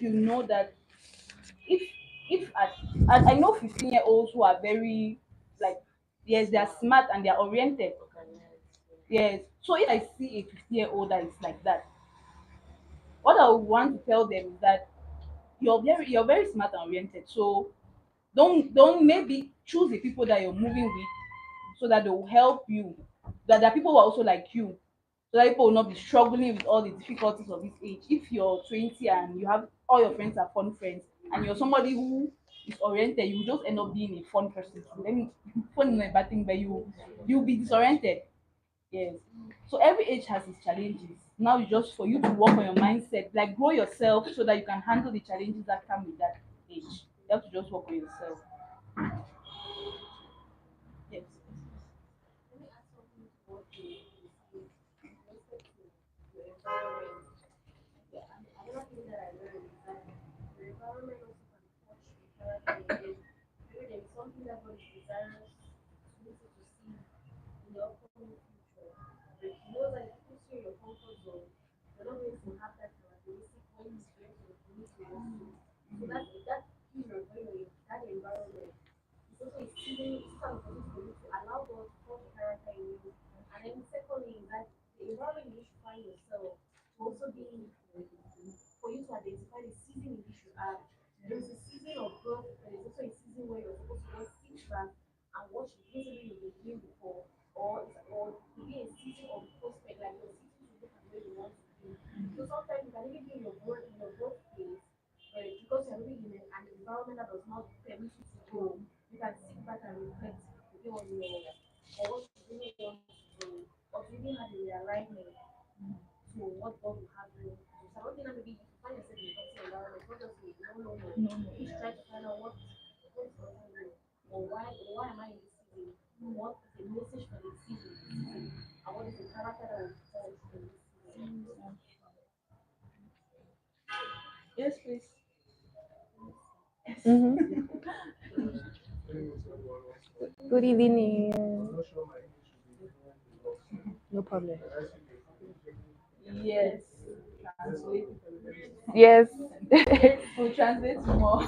you know that if I know 15-year-olds who are very like, yes, they are smart and they are oriented. Yes. So if I see a 50-year-old that is like that, what I would want to tell them is that you're very smart and oriented. So don't maybe choose the people that you're moving with so that they will help you. That there are people who are also like you, so that people will not be struggling with all the difficulties of this age. If you're 20 and you have all your friends are fun friends, and you're somebody who is oriented, you will just end up being a fun person too. Let me fun is not a bad thing, but you'll be disoriented. Yes. So every age has its challenges. Now it's just for you to work on your mindset, like grow yourself so that you can handle the challenges that come with that age. You have to just work on yourself. Yes. Let me add something to what you said in respect to your environment. Yeah, and another thing that I learned is that your environment also can touch your character in a way. Maybe there is something that God is desirous to you to see in the upcoming future. But you know that if it puts you in your comfort zone, you're not going to have that characteristic when it's going to need to work with. So that period when you're in that environment, it's also a season, it's also an opportunity for you to allow God to forge character in you. And then secondly is that the environment in which you find yourself to also be for you to identify the season in which you are. There's a season of growth, but there's also a season where you're supposed to just sit back and watch the things that you've been doing before, or it could be a season of prospect, like you're sitting to look at where you want to be. So sometimes you can even be in your growth phase, but because you're living in an environment that does not permit you to grow, you can sit back and reflect again on what you really want to do, or to even have a realignment to what God will have you do. So I don't think that maybe if you find yourself in a toxic environment, not just say no, no, no. No, no, You should try to find out what's bothering you, or why am I in this season? What is the message for this season, and what is the character that will forge in this season? no. Yes, please. Mm-hmm. Good evening. No problem. Yes. Translate. Yes. We'll translate more.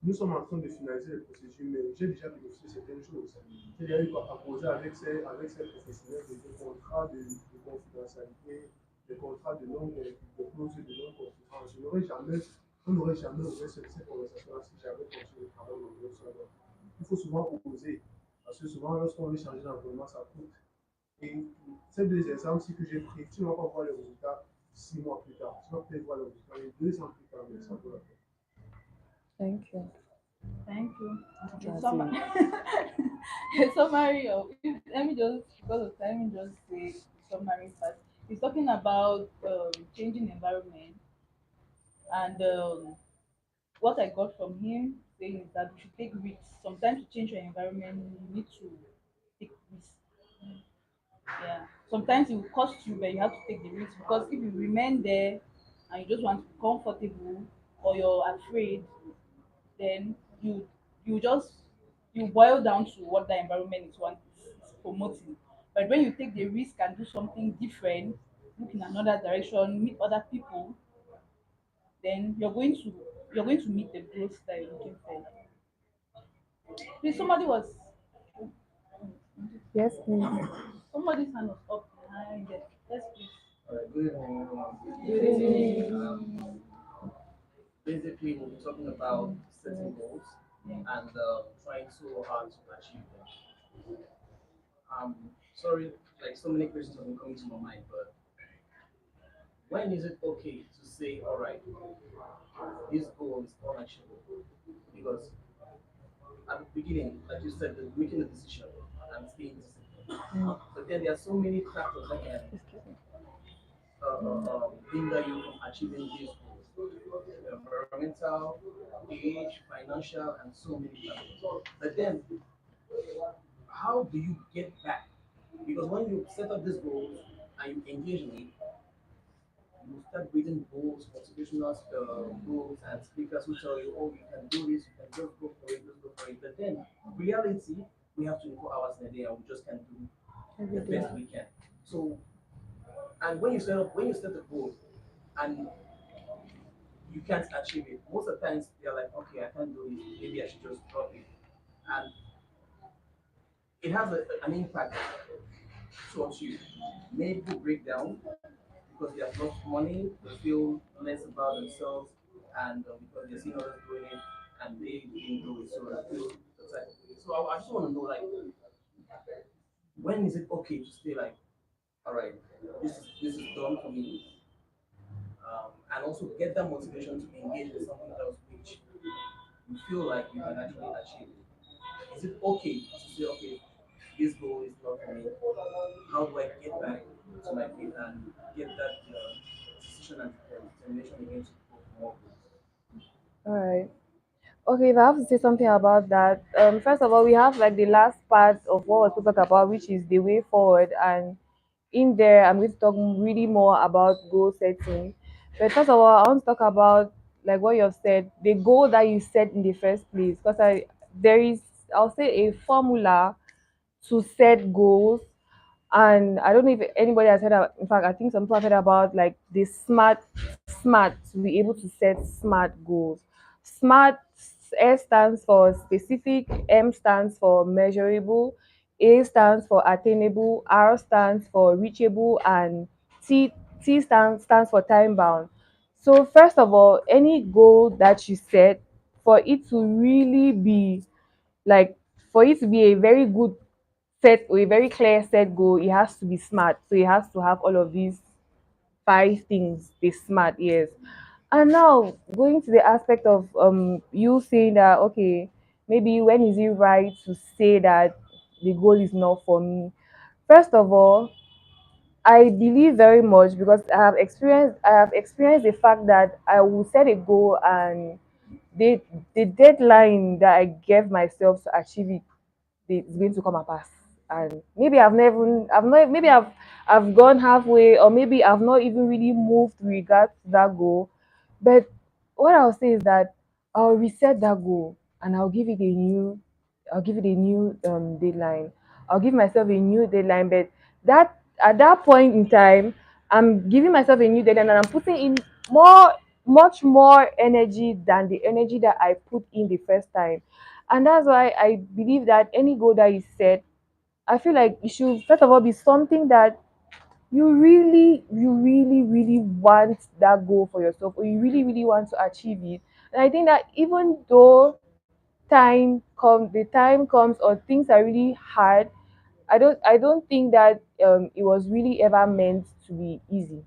nous sommes en train de finaliser le processus, mais j'ai déjà bénéficié de certaines choses. C'est-à-dire qu'il doit apposer avec ses professionnels des contrats de confidentialité, des contrats de non de clauses de non-concurrence. On n'aurait jamais ouvert cette conversation-là si j'avais continué le travail dans le seul. Il faut souvent oser, parce que souvent, lorsqu'on veut changer d'environnement, ça coûte. Et ces deux exemples-ci que j'ai pris, tu ne vas pas voir les résultats 6 mois plus tard. Tu vas peut-être voir les résultats 2 ans plus tard, mais ça vaut la peine. Thank you. Thank you. A That's summary, it. a summary of, let me just, because of time, let me just say summary first. He's talking about changing environment, and what I got from him saying is that we should take risks. Sometimes to change your environment, you need to take risks. Yeah. Sometimes it will cost you, but you have to take the risk, because if you remain there and you just want to be comfortable, or you're afraid, then you just you boil down to what the environment is promoting. But when you take the risk and do something different, look in another direction, meet other people, then you're going to meet the growth that you're looking for. Please, Yes, please. somebody's hand was up behind there. Yes, please. Good evening, everyone. Good evening. Basically, we'll be talking about setting goals and trying so hard to achieve them. Sorry, like so many questions have been coming to my mind, but when is it okay to say, all right, this goal is unachievable? Because at the beginning, like you said, making a decision and staying disciplined. But then there are so many factors that can Excuse me. hinder you from achieving these goals. Environmental, age, financial, and so many factors. But then, how do you get back? Because when you set up these goals and you engage in it, you start reading books, motivational books, and speakers who tell you, oh, you can do this, you can just go for it, just go for it. But then, reality, we have 24 hours in a day and we just can't do Every the day. best we can. So, and when you set a goal and you can't achieve it, most of the times they're like, okay, I can't do it, maybe I should just drop it. And it has an impact towards you. Many people break down because they have lost money, they feel less about themselves, and because they see others doing it and they didn't do it, so they feel the type of way. So I just want to know, like, when is it okay to stay like, all right, this is done for me, and also get that motivation to engage in something else which you feel like you can actually achieve. Is it okay to say, okay, this goal is not for me? How do I get back to my feet and get that decision and determination again to go for more goals? All right. Okay, if I have to say something about that, first of all, we have like the last part of what we're supposed to talk about, which is the way forward. And in there, I'm going to talk really more about goal setting. But first of all, I want to talk about like what you've said, the goal that you set in the first place. Because there is, I'll say, a formula to set goals. And I don't know if anybody has heard about, in fact, I think some people have heard about like the smart to be able to set smart goals. Smart, S stands for specific, M stands for measurable, A stands for attainable, R stands for reachable, and T stands for time bound. So first of all, any goal that you set, for it to really be like, for it to be a very good set or a very clear set goal, it has to be smart. So it has to have all of these five things. Be smart, yes. And now going to the aspect of you saying that, okay, maybe when is it right to say that the goal is not for me? First of all, I believe very much, because I have experienced the fact that I will set a goal, and the deadline that I gave myself to achieve it, it's going to come and pass. And maybe I've not, maybe I've gone halfway, or maybe I've not even really moved with regards to that goal. But what I'll say is that I'll reset that goal, and I'll give it a new deadline. I'll give myself a new deadline. But that at that point in time, I'm giving myself a new deadline, and I'm putting in more. much more energy than the energy that I put in the first time. And that's why I believe that any goal that is set, I feel like it should first of all be something that you really want that goal for yourself, or you really want to achieve it. And I think that even though the time comes or things are really hard, I don't think that it was really ever meant to be easy.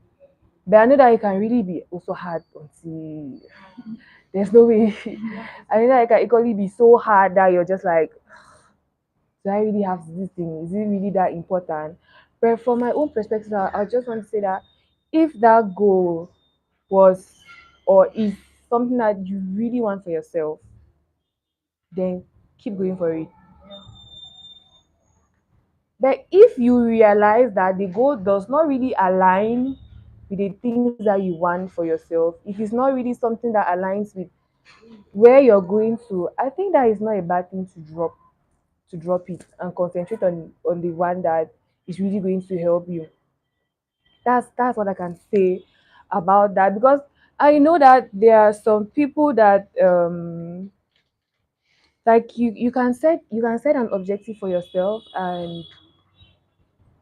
But I know that it can really be also hard until there's no way. I know that it can equally be so hard that you're just like, do I really have to do this thing? Is it really that important? But from my own perspective, I just want to say that if that goal was or is something that you really want for yourself, then keep going for it. But if you realize that the goal does not really align with the things that you want for yourself, if it's not really something that aligns with where you're going to, I think that is not a bad thing to drop it and concentrate on the one that is really going to help you. That's what I can say about that, because I know that there are some people that like you can set an objective for yourself, and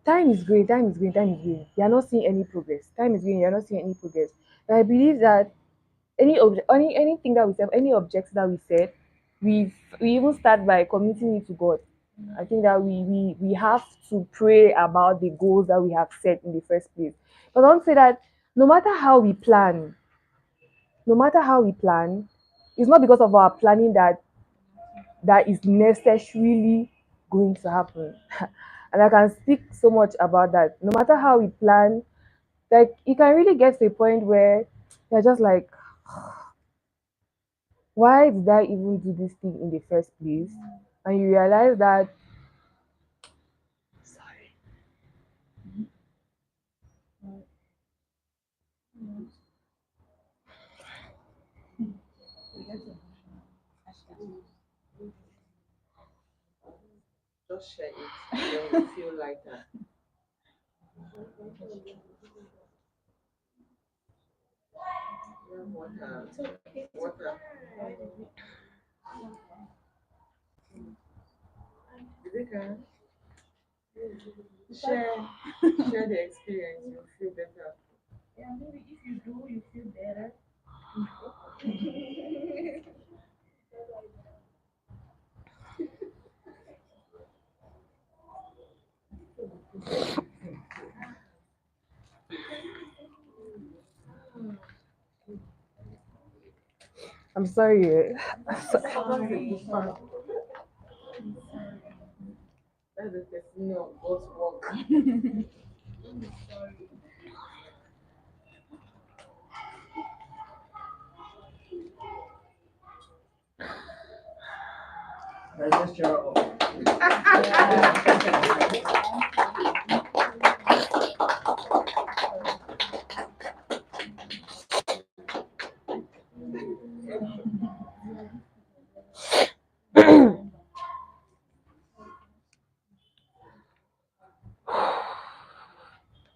time is going. You're not seeing any progress. Time is going, you're not seeing any progress. And I believe that anything that we set, any objective that we set, we even start by committing it to God. I think that we have to pray about the goals that we have set in the first place. But I want to say that no matter how we plan, no matter how we plan, it's not because of our planning that is necessarily going to happen. And I can speak so much about that. No matter how we plan, like it can really get to a point where you're just like, why did I even do this thing in the first place? And you realize that, sorry, Just share it. Then you feel lighter. Yeah, water. Water. Rebecca, share share the experience. You'll feel better. Yeah, maybe if you do, you feel better. I'm sorry. That's the good part. That's the testimony of God's work.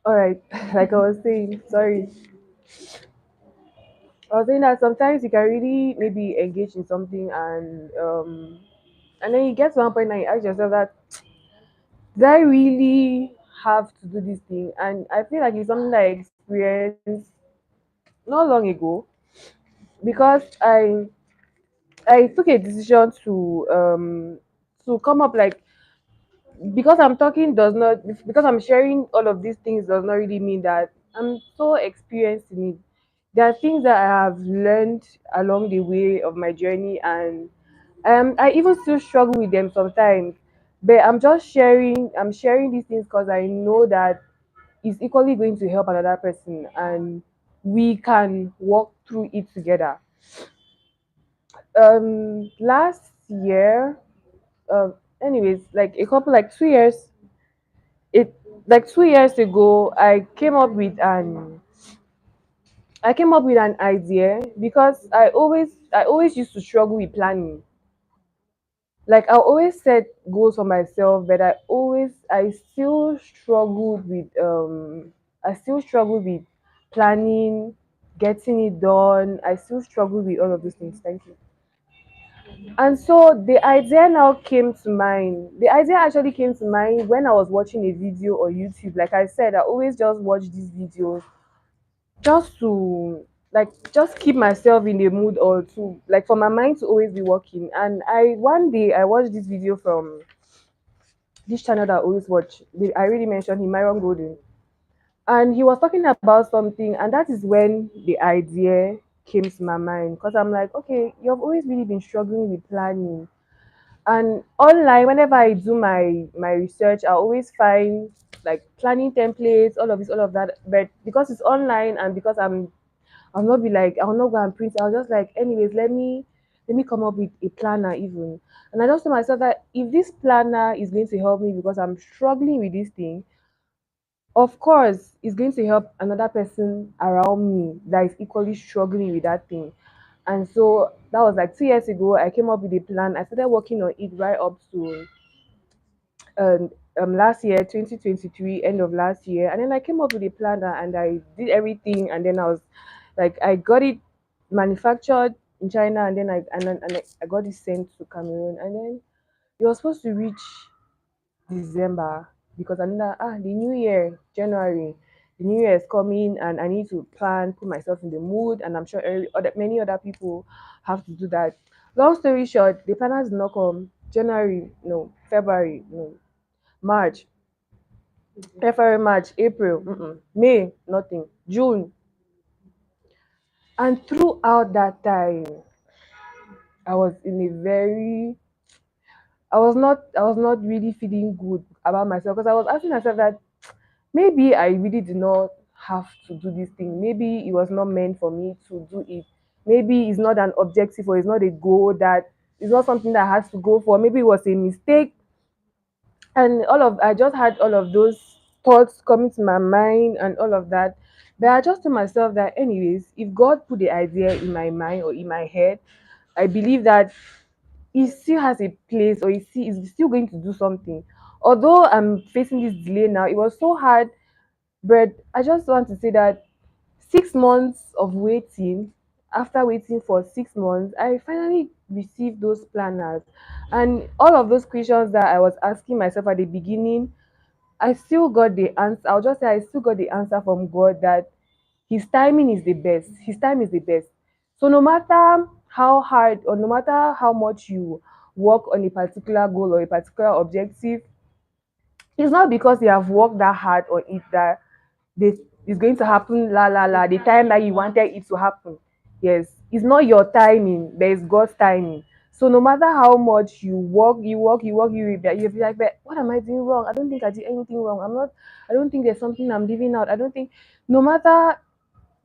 All right, like I was saying, sorry. I was saying that sometimes you can really maybe engage in something, and then you get to one point and you ask yourself that, did I really have to do this thing? And I feel like it's something that I experienced not long ago, because I took a decision to come up, like, because I'm talking does not because I'm sharing all of these things does not really mean that I'm so experienced in it. There are things that I have learned along the way of my journey, and I even still struggle with them sometimes. But I'm sharing these things because I know that it's equally going to help another person, and we can walk through it together. Last year, anyways, like a couple, like 2 years, it like 2 years ago, I came up with an idea, because I always used to struggle with planning. Like, I always set goals for myself, but I still struggled with planning, getting it done. I still struggle with all of those things. Thank you. And so the idea now came to mind. The idea actually came to mind when I was watching a video on YouTube. Like I said, I always just watch these videos just to just keep myself in the mood, or to like for my mind to always be working. And I one day I watched this video from this channel that I always watch. I already mentioned him, Myron Golden, and he was talking about something, and that is when the idea came to my mind, because I'm like, okay, you've always really been struggling with planning. And online, whenever I do my research, I always find like planning templates, all of this, all of that. But because it's online, and because I'll not be like, I'll not go and print. I'll just like, anyways, let me come up with a planner even. And I just told myself that if this planner is going to help me because I'm struggling with this thing, of course it's going to help another person around me that is equally struggling with that thing. And so that was like 2 years ago. I came up with a plan. I started working on it right up to um, last year, 2023, end of last year. And then I came up with a planner and I did everything. And then I was like, I got it manufactured in China, and then I got it sent to Cameroon. And then it was supposed to reach December, because I know that the new year, January, the new year is coming, and I need to plan, put myself in the mood, and I'm sure many other people have to do that. Long story short, the planners did not come. January, no. February, no. March, February, March, April, May, nothing. June, and throughout that time, I was in a very I was not really feeling good about myself, because I was asking myself that maybe I really did not have to do this thing. Maybe it was not meant for me to do it. Maybe it's not an objective, or it's not a goal, that it's not something that has to go for. Maybe it was a mistake. And I just had all of those thoughts coming to my mind and all of that. But I just told myself that anyways, if God put the idea in my mind or in my head, I believe that he still has a place, or he's still going to do something. Although I'm facing this delay now, it was so hard. But I just want to say that 6 months of waiting, after waiting for 6 months, I finally received those planners. And all of those questions that I was asking myself at the beginning, I still got the answer. I'll just say I still got the answer from God, that his timing is the best. His time is the best. So no matter how hard, or no matter how much you work on a particular goal or a particular objective, it's not because you have worked that hard on it that this is going to happen la la la the time that you wanted it to happen. Yes, it's not your timing, but it's God's timing. So no matter how much you work, you'll be like, but what am I doing wrong? I don't think I did anything wrong. I don't think there's something I'm leaving out. I don't think no matter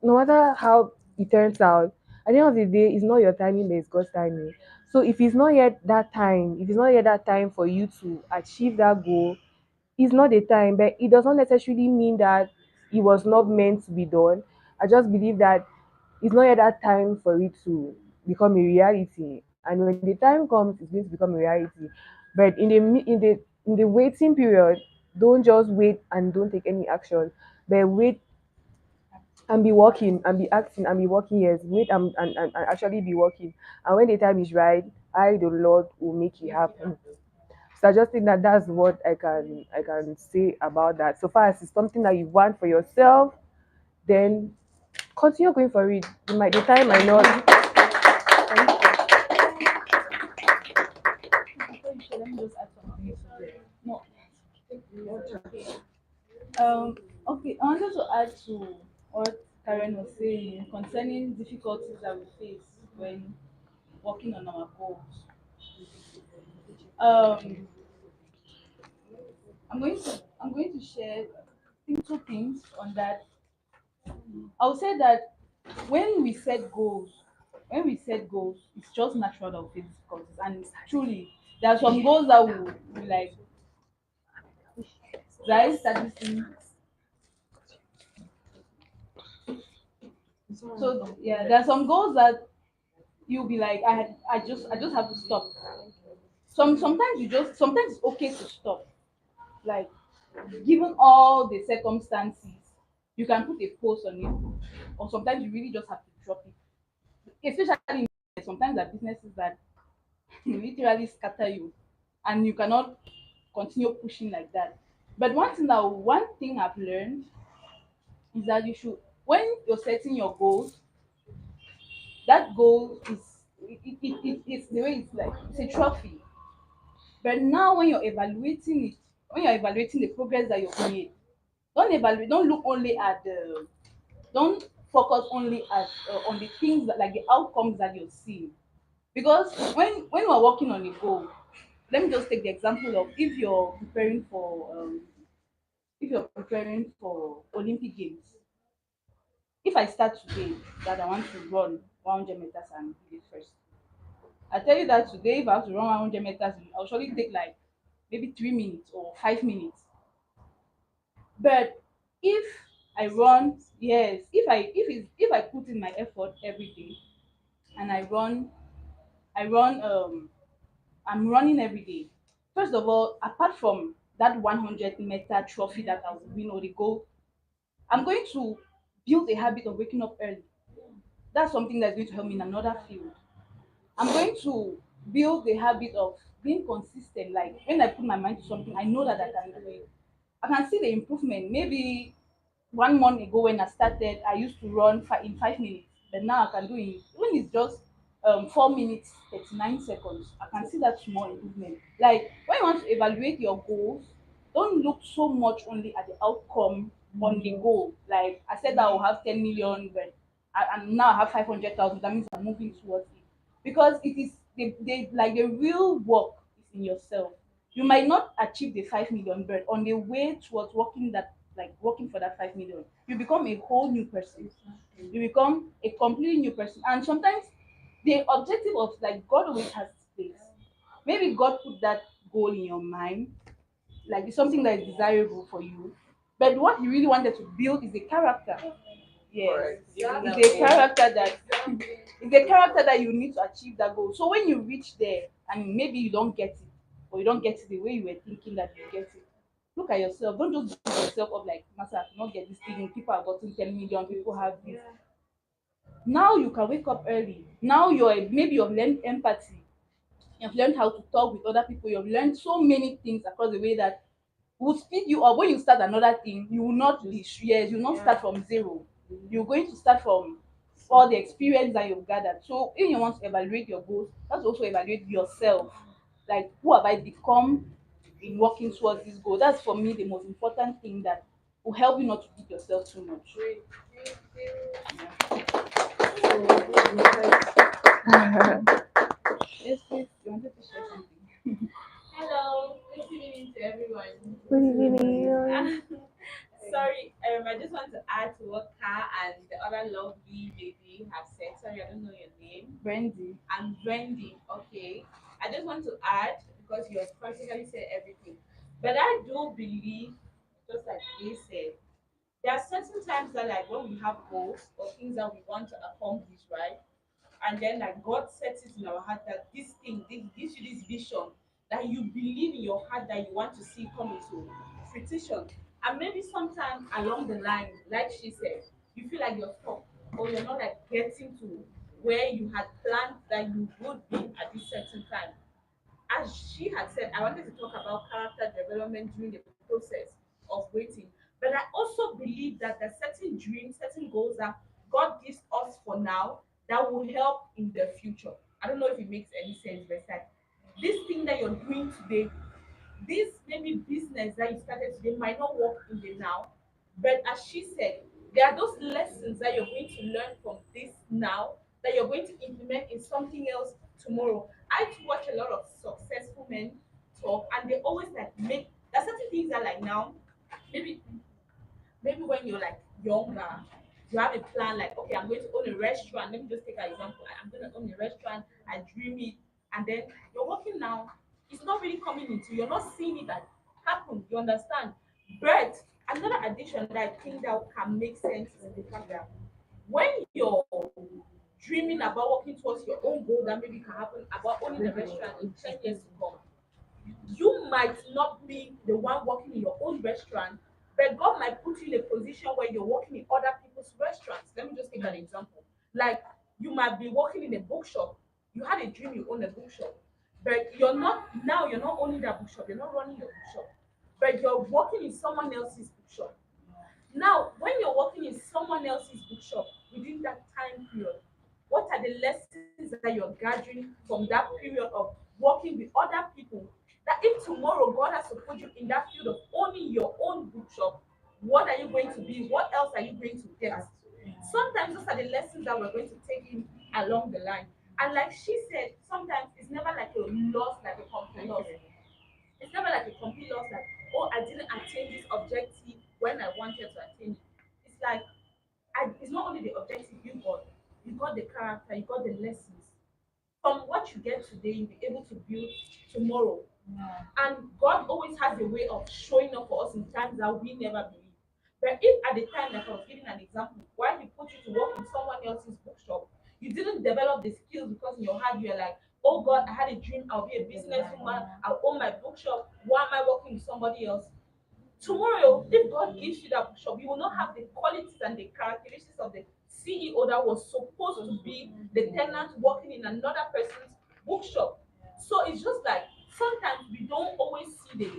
no matter how it turns out, at the end of the day, it's not your timing, but it's God's timing. So if it's not yet that time for you to achieve that goal, it's not the time, but it does not necessarily mean that it was not meant to be done. I just believe that it's not yet that time for it to become a reality. And when the time comes, it's going to become a reality. But in the waiting period, don't just wait and don't take any action. But wait and be working and be acting and be working. Yes, wait and actually be working. And when the time is right, the Lord will make it happen. So I just think that that's what I can say about that. So far as it's something that you want for yourself, then continue going for it. The time might not. Before you share, let me just add something. No. Okay, I wanted to add to what Karen was saying concerning difficulties that we face when working on our goals. Um, I'm going to share, I think, two things on that. I would say that when we set goals, it's just natural that we face difficulties, and truly, there are some goals that will be like, guys, start this thing. So yeah, there are some goals that you'll be like, I just have to stop. Sometimes it's okay to stop, like given all the circumstances. You can put a post on it, or sometimes you really just have to drop it. Especially sometimes there are businesses that literally scatter you, and you cannot continue pushing like that. But one thing I've learned is that you should, when you're setting your goals, that goal is it's the way it's like it's a trophy. But now when you're evaluating it, when you're evaluating the progress that you've made, don't look only at the don't focus only at on the things that, like the outcomes that you're seeing. Because when we're working on a goal, let me just take the example of if you're preparing for Olympic Games. If I start today that I want to run 100 meters and be the first, I tell you that today if I have to run 100 meters, I'll surely take like maybe 3 minutes or 5 minutes. But if I run, yes, if I put in my effort every day and I run I'm running every day. First of all, apart from that 100-meter trophy that I'll win or the goal, I'm going to build a habit of waking up early. That's something that's going to help me in another field. I'm going to build the habit of being consistent. Like when I put my mind to something, I know that I can do it. I can see the improvement. Maybe 1 month ago when I started, I used to run in 5 minutes, but now I can do it. Even it's just 4 minutes 39 seconds. I can see that small improvement. Like when you want to evaluate your goals, don't look so much only at the outcome on the goal. Like I said that I will have 10 million, but and now I have 500,000. That means I'm moving towards it because it is the real work is in yourself. You might not achieve the 5 million, but on the way towards working for that 5 million, you become a whole new person. You become a completely new person. And sometimes the objective of like God always has this place. Maybe God put that goal in your mind, like it's something that is desirable for you. But what he really wanted to build is a character. Yes, Correct. it's a character that it's a character that you need to achieve that goal. So when you reach there and maybe you don't get it, or you don't get it the way you were thinking that you get it, look at yourself. Don't just beat yourself up like, Master, I cannot get this thing. People have gotten 10 million, people have this. Now you can wake up early. Now maybe you've learned empathy. You've learned how to talk with other people. You've learned so many things across the way that will speed you up. When you start another thing, you will not be yes, you will not start from zero. You're going to start from all the experience that you've gathered. So if you want to evaluate your goals, that's also evaluate yourself. Like who have I become in working towards this goal? That's for me the most important thing that will help you not to beat yourself too much. Yes, please. You wanted to share something. Hello, good evening to everyone. Good evening. Sorry, I just want to add to what Ka and the other lovely lady have said. Sorry, I don't know your name. Brandy. And Brandy. Okay, I just want to add because you have practically said everything. But I do believe, just like they said, there are certain times that like when we have goals or things that we want to accomplish, right? And then like God sets it in our heart that this thing this gives you this vision that you believe in your heart that you want to see come into fruition. And maybe sometime along the line, like she said, you feel like you're stuck or you're not like getting to where you had planned that you would be at this certain time. As she had said, I wanted to talk about character development during the process of waiting. But I also believe that there's certain dreams, certain goals that God gives us for now that will help in the future. I don't know if it makes any sense, but it's like this thing that you're doing today, this maybe business that you started today might not work in the now, but as she said, there are those lessons that you're going to learn from this now that you're going to implement in something else tomorrow. I too watch a lot of successful men talk, and they always like make there's certain things that like now maybe when you're like younger, you have a plan like, okay, I'm going to own a restaurant. Let me just take an example. I'm going to own a restaurant. I dream it, and then you're working now. It's not really coming into. You're not seeing it that happen. You understand? But another addition that I think that can make sense is the fact that when you're dreaming about working towards your own goal that maybe can happen about owning a restaurant in 10 years to come, you might not be the one working in your own restaurant, But God might put you in a position where you're working in other people's restaurants. Let me just take an example. Like you might be working in a bookshop. You had a dream you own a bookshop, but you're not owning that bookshop. You're not running your bookshop, but you're working in someone else's bookshop. Now, when you're working in someone else's bookshop within that time period, what are the lessons that you're gathering from that period of working with other people? That if tomorrow God has to put you in that field of owning your own bookshop, what are you going to be? What else are you going to get? Sometimes those are the lessons that we're going to take in along the line. And like she said, sometimes it's never like a loss, like a complete loss. It's never like a complete loss, like, oh, I didn't attain this objective when I wanted to attain it. It's like it's not only the objective you got the character, you got the lessons. From what you get today, you'll be able to build tomorrow. And God always has a way of showing up for us in times that we never believe. But if at the time, like I was giving an example, while He put you to work in someone else's bookshop, you didn't develop the skills because in your heart you're like, oh God, I had a dream, I'll be a businesswoman, I'll own my bookshop. Why am I working with somebody else? Tomorrow, if God gives you that bookshop, you will not have the qualities and the characteristics of the CEO that was supposed to be the tenant working in another person's bookshop. So it's just like sometimes we don't always see the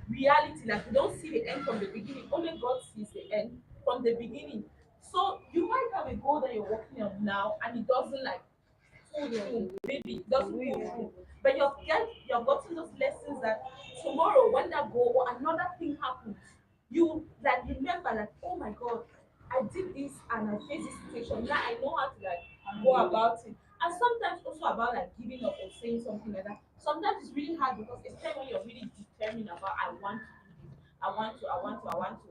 reality, like we don't see the end from the beginning. Only God sees the end from the beginning. So you might have a goal that you're working on now and it doesn't like pull through. Maybe it doesn't pull through. But you've gotten those lessons that tomorrow when that goal or another thing happens, you like remember like, oh my God, I did this and I faced this situation. Now I know how to like go about it. And sometimes also about like giving up or saying something like that. Sometimes it's really hard because especially when you're really determined about I want to do this, I want to.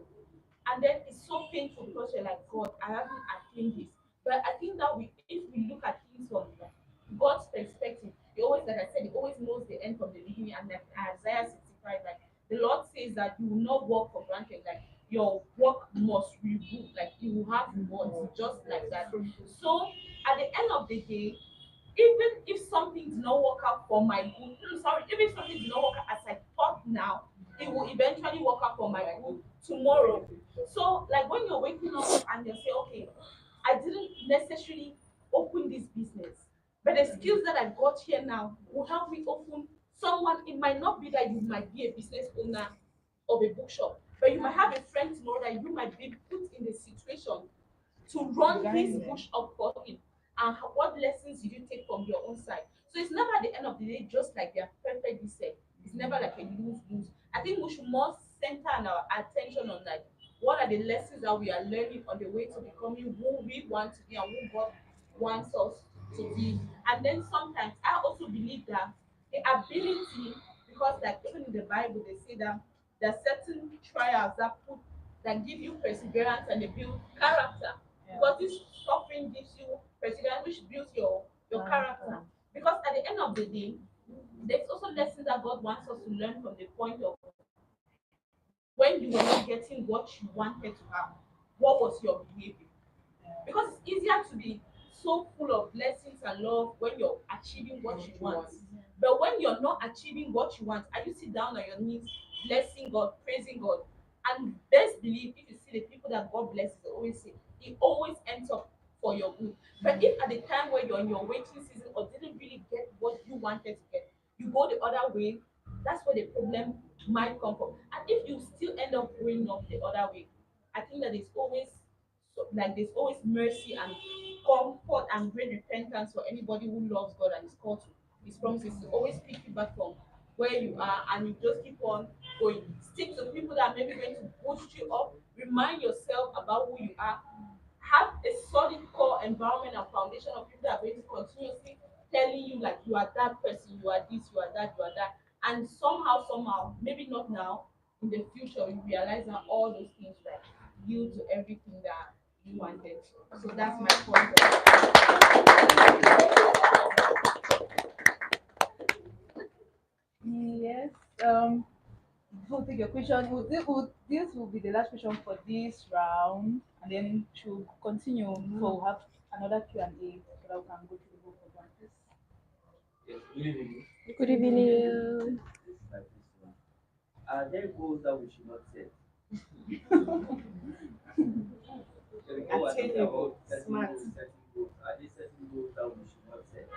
And then it's so painful because you're like, God, I haven't attained this. But I think that if we look at things from God's perspective, He always, like I said, He always knows the end from the beginning. And like Isaiah 65, like the Lord says that you will not work for granted. Like your work must reward, like you will have rewards just like that. So at the end of the day, even if something did not work out for my good, sorry, even if something did not work out as I thought now, it will eventually work out for my good tomorrow. So, like when you're waking up and you say, okay, I didn't necessarily open this business, but the skills that I got here now will help me open someone. It might not be that you might be a business owner of a bookshop, but you might have a friend tomorrow that you might be put in the situation to run his bush up for him. And what lessons did you take from your own side? So it's never at the end of the day just like they're perfectly said. It's never like a lose-lose. I think we should more center our attention on like what are the lessons that we are learning on the way to becoming who we want to be and who God wants us to be. And then sometimes I also believe that the ability, because like even in the Bible they say that there are certain trials that give you perseverance and they build character. Because this suffering gives you perseverance, which builds your character. Because at the end of the day, there's also lessons that God wants us to learn from the point of when you were not getting what you wanted to have, what was your behavior? Because it's easier to be so full of blessings and love when you're achieving what you want. But when you're not achieving what you want, and you sit down on your knees, blessing God, praising God, and best believe if you see the people that God blesses, they always say it always ends up for your good. But if at the time where you're in your waiting season or didn't really get what you wanted to get, you go the other way, that's where the problem might come from. And if you still end up going up the other way, I think that there's always mercy and comfort and great repentance for anybody who loves God and is called to His promises to always pick you back from where you are and you just keep on going. Stick to people that are maybe going to boost you up. Remind yourself about who you are. Have a solid core environment and foundation of people that are going to continuously telling you like you are that person, you are this, you are that, you are that. And somehow, maybe not now, in the future, you realize that all those things like yield to everything that you wanted. So that's my point. Yes. We'll take your question. This will be the last question for this round, and then she'll continue. So we'll have another Q&A so that we can go to the book of answers. Yes, good evening. Good evening. This is like this one. Are there goals that we should not set? So before we're talking Attainable, about smart. setting goals, are there certain goals that we should not set?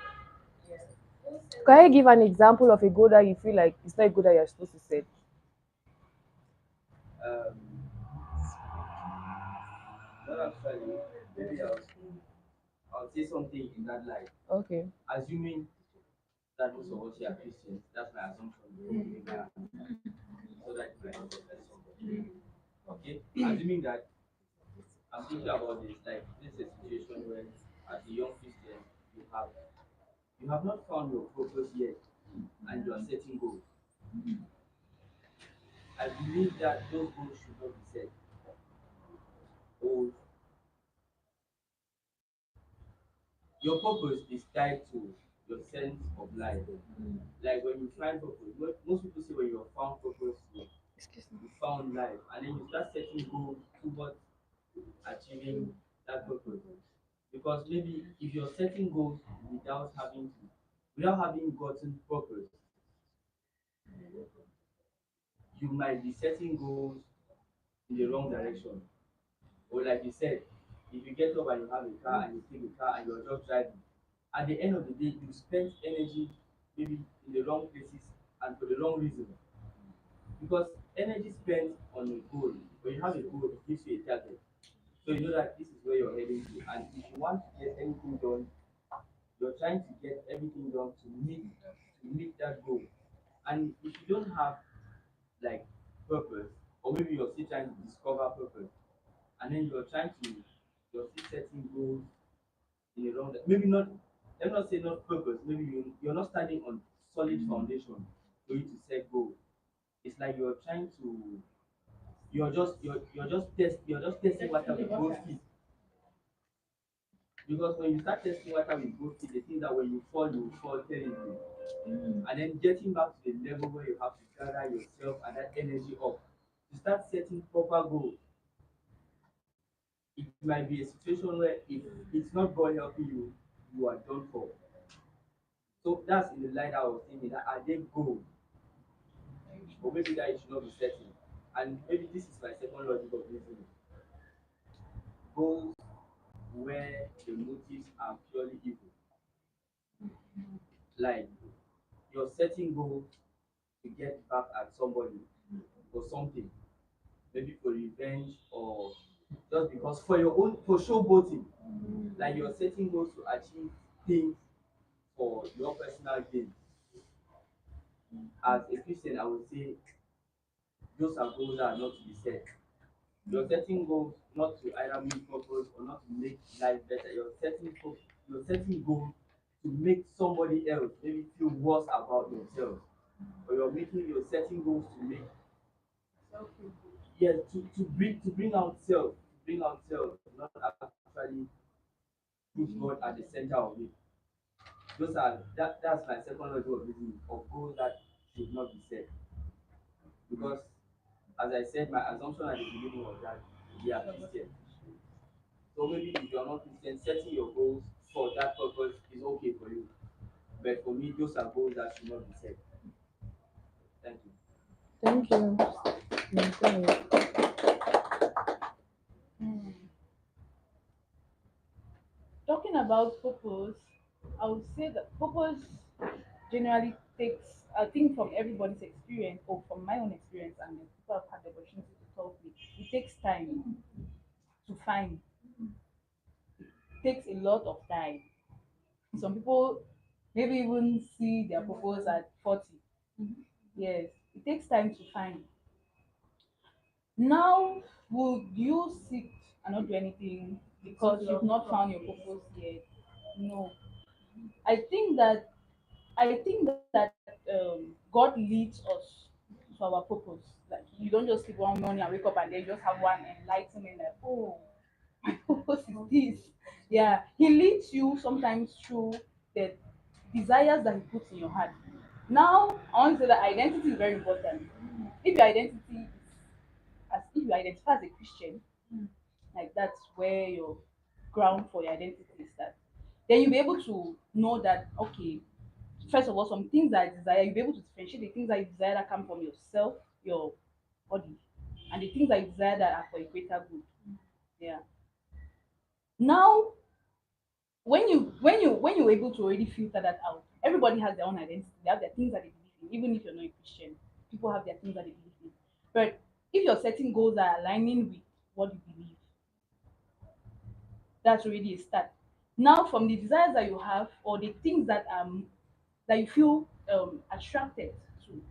Can you give an example of a goal that you feel like it's not a goal that you're supposed to set? Um, not actually. Maybe I'll say something in that light. Okay. Assuming that most of us here are Christians, that's my assumption before giving my answer, so that you might not offend somebody. Okay? Assuming that I'm thinking about this, like this is a situation where as a young Christian you have not found your purpose yet and you are setting goals. I believe that those goals should not be set. Or your purpose is tied to your sense of life. Like when you find purpose, most people say when you have found purpose, you found life, and then you start setting goals towards achieving that purpose. Because maybe if you're setting goals without having gotten purpose, you might be setting goals in the wrong direction. Or like you said, if you get up and you have a car and you take a car and you're just driving, at the end of the day, you spent energy maybe in the wrong places and for the wrong reason. Because energy spent on a goal, when you have a goal, it gives you a target. So you know that this is where you're heading to. And if you want to get anything done, you're trying to get everything done to meet that goal. And if you don't have like purpose, or maybe you're still trying to discover purpose, and then you're still setting goals in the wrong maybe not let me not say not purpose, maybe you're not standing on solid foundation for you to set goals. It's like you're just testing water with both feet. Because when you start testing water with both feet, the thing that when you fall terribly. And then getting back to the level where you have to gather yourself and that energy up to start setting proper goals. It might be a situation where if it's not God helping you, you are done for. So that's in the light I was thinking that are they goals? Or maybe that you should not be setting. And maybe this is my second logic of reasoning. Goals where the motives are purely evil. Like you're setting goals to get back at somebody for something, maybe for revenge or just because for your own for showboating. Like you're setting goals to achieve things for your personal gain. As a Christian, I would say those are goals that are not to be set. You're setting goals not to either meet purpose or not to make life better. You're setting goals to make somebody else maybe feel worse about themselves. Or you're setting goals to make yeah to bring out self, not actually put God at the center of it. That's my second level of reasoning of goals that should not be set. Because as I said, my assumption at the beginning was that we are Christian. So maybe if you're not Christian, setting your goals for that purpose is okay for you. But for me, those are goals that should not be set. Thank you. Thank you. Okay. Mm. Talking about purpose, I would say that purpose generally takes, I think, from everybody's experience or from my own experience, and then people have had the opportunity to talk with, it takes time to find. It takes a lot of time. Some people maybe even see their purpose at 40. Yes, it takes time to find. Now, would you sit and not do anything because you've not found your purpose yet? No. I think that God leads us to our purpose. Like you don't just sleep one morning and wake up and then you just have one enlightenment like, oh, my purpose is this. Yeah, He leads you sometimes through the desires that He puts in your heart. Now, I want to say that identity is very important. If your identity is as if you identify as a Christian, like that's where your ground for your identity is that. Then you'll be able to know that okay, first of all, some things that I desire, you'll be able to differentiate the things that you desire that come from yourself, your body. and the things that you desire that are for a greater good. Yeah. Now, when you're able to already filter that out, everybody has their own identity. They have their things that they believe in. Even if you're not a Christian, people have their things that they believe in. But if your setting goals are aligning with what you believe, that's already a start. Now, from the desires that you have or the things that you feel attracted to,